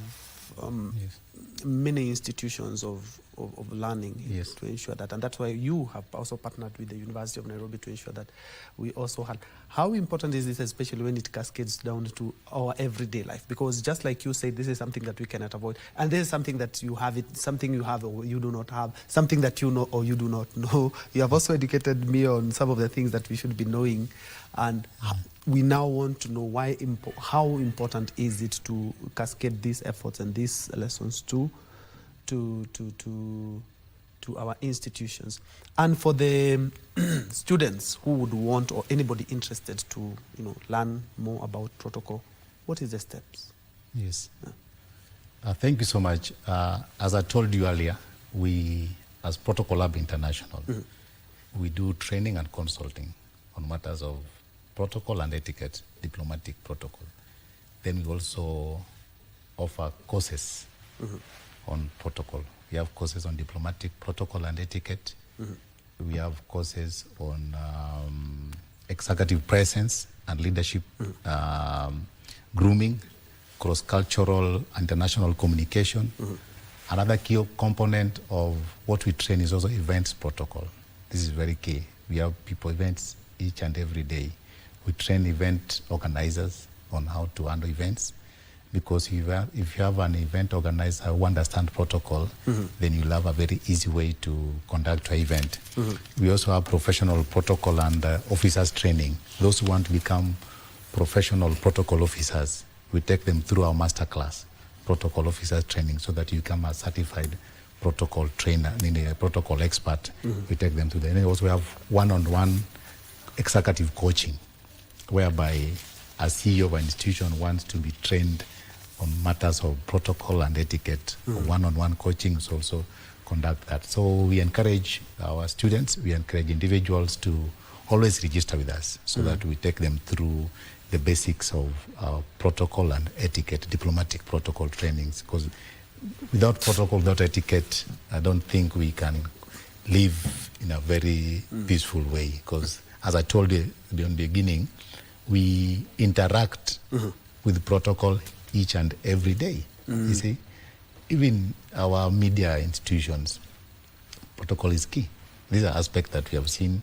many institutions of of learning to ensure that. And that's why you have also partnered with the University of Nairobi to ensure that we also have. How important is this, especially when it cascades down to our everyday life? Because just like you said, this is something that we cannot avoid. And this is something that you have, something you have or you do not have, something that you know or you do not know. You have also educated me on some of the things that we should be knowing. And we now want to know how important is it to cascade these efforts and these lessons to our institutions. And for the students who would want, or anybody interested to learn more about protocol, what is the steps? Yes. Thank you so much. As I told you earlier, we, as Protocol Lab International, we do training and consulting on matters of protocol and etiquette, diplomatic protocol. Then we also offer courses on protocol. We have courses on diplomatic protocol and etiquette. We have courses on executive presence and leadership, grooming, cross-cultural international communication. Another key component of what we train is also events protocol. This is very key. We have people events each and every day. We train event organizers on how to handle events, because if you have an event organizer who understands protocol, then you'll have a very easy way to conduct an event. We also have professional protocol and officers training. Those who want to become professional protocol officers, we take them through our master class, protocol officers training, so that you become a certified protocol trainer, a protocol expert. We take them to the. And we also have one-on-one executive coaching, whereby a CEO of an institution wants to be trained on matters of protocol and etiquette. One-on-one coaching is also conduct that. So we encourage our students, we encourage individuals to always register with us, so that we take them through the basics of protocol and etiquette, diplomatic protocol trainings. Because without protocol, without etiquette, I don't think we can live in a very peaceful way. Because as I told you in the beginning, we interact with protocol each and every day. You see, even our media institutions, protocol is key. These are aspects that we have seen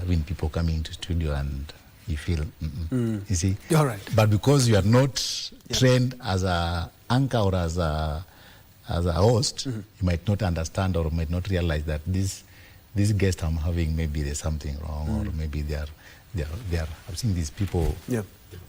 when people coming into studio and you feel, you see. All right. But because you are not trained as a anchor or as a host, you might not understand or might not realize that this guest I'm having, maybe there's something wrong, or maybe they are. I've seen these people.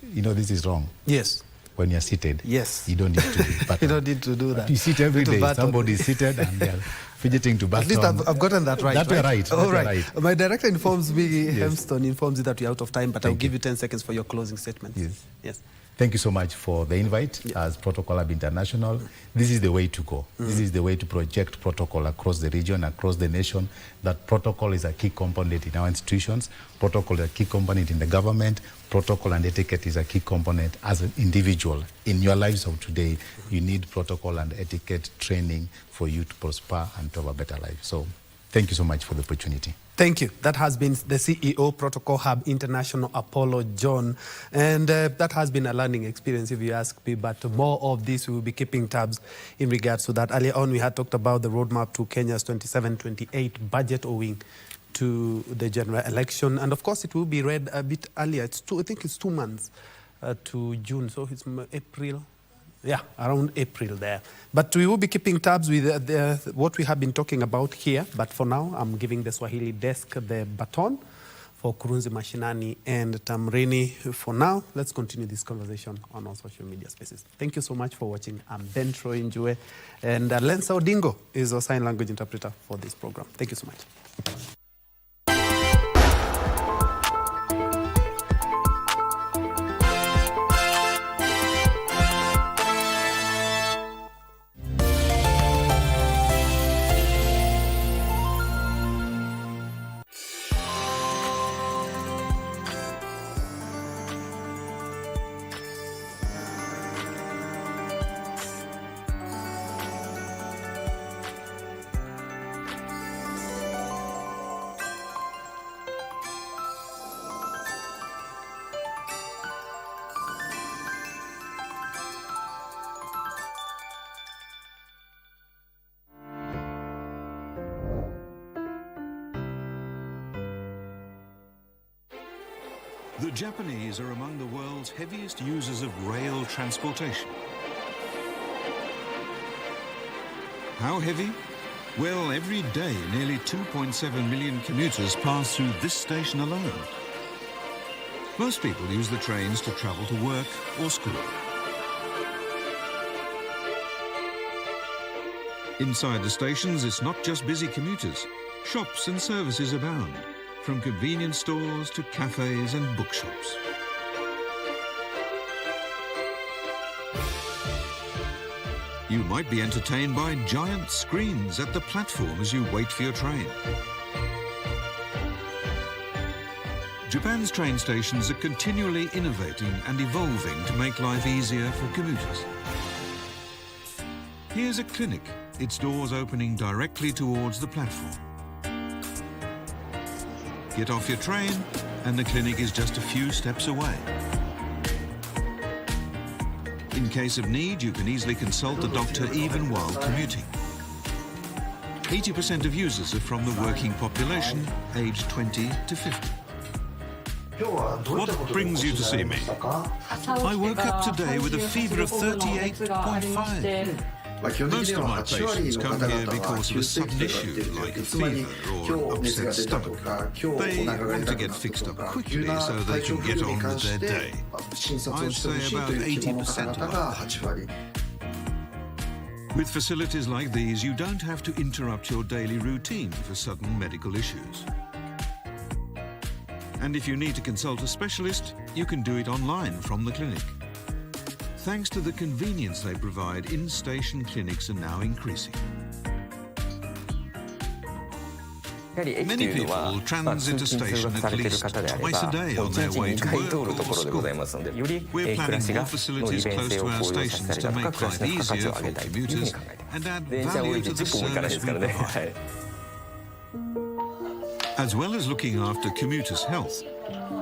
This is wrong. Yes. When you're seated. Yes. You don't need to. You don't need to do that. You sit every day. Somebody is seated and they're fidgeting to baton. At least I've gotten that right. That you're right. All right. My director informs me, Hemston informs me that we're out of time, but I'll give you 10 seconds for your closing statement. Yes. Thank you so much for the invite. As Protocol Lab International, this is the way to go. This is the way to project protocol across the region, across the nation. That protocol is a key component in our institutions. Protocol is a key component in the government. Protocol and etiquette is a key component as an individual. In your lives of today, you need protocol and etiquette training for you to prosper and to have a better life. So thank you so much for the opportunity. Thank you. That has been the CEO, Protocol Hub International, Apollo John. And that has been a learning experience, if you ask me. But more of this, we will be keeping tabs in regards to that. Earlier on, we had talked about the roadmap to Kenya's 27-28 budget owing to the general election. And of course, it will be read a bit earlier. I think it's 2 months to June. So it's April. Yeah, around April there. But we will be keeping tabs with what we have been talking about here. But for now, I'm giving the Swahili desk the baton for Kurunzi Mashinani and Tamrini. For now, let's continue this conversation on our social media spaces. Thank you so much for watching. I'm Ben Troy Njue, and Lensa Odingo is our sign language interpreter for this program. Thank you so much. Japanese are among the world's heaviest users of rail transportation. How heavy? Well, every day nearly 2.7 million commuters pass through this station alone. Most people use the trains to travel to work or school. Inside the stations, it's not just busy commuters. Shops and services abound, from convenience stores to cafes and bookshops. You might be entertained by giant screens at the platform as you wait for your train. Japan's train stations are continually innovating and evolving to make life easier for commuters. Here's a clinic, its doors opening directly towards the platform. Get off your train and the clinic is just a few steps away. In case of need, you can easily consult the doctor even while commuting. 80% of users are from the working population, aged 20 to 50. What brings you to see me? I woke up today with a fever of 38.5. Most of my patients come here because of a sudden issue, like a fever or an upset stomach. They want to get fixed up quickly so they can get on with their day. I'd say about 80% are like that. With facilities like these, you don't have to interrupt your daily routine for sudden medical issues. And if you need to consult a specialist, you can do it online from the clinic. Thanks to the convenience they provide, in-station clinics are now increasing. Many people transit a station at least twice a day on their way to work or school. We're planning more facilities close to our stations to make life easier for commuters and add value to the service we provide. As well as looking after commuters' health,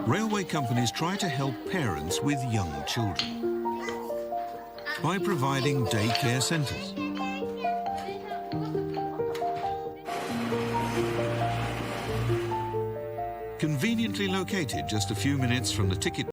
railway companies try to help parents with young children by providing daycare centres. Conveniently located just a few minutes from the ticket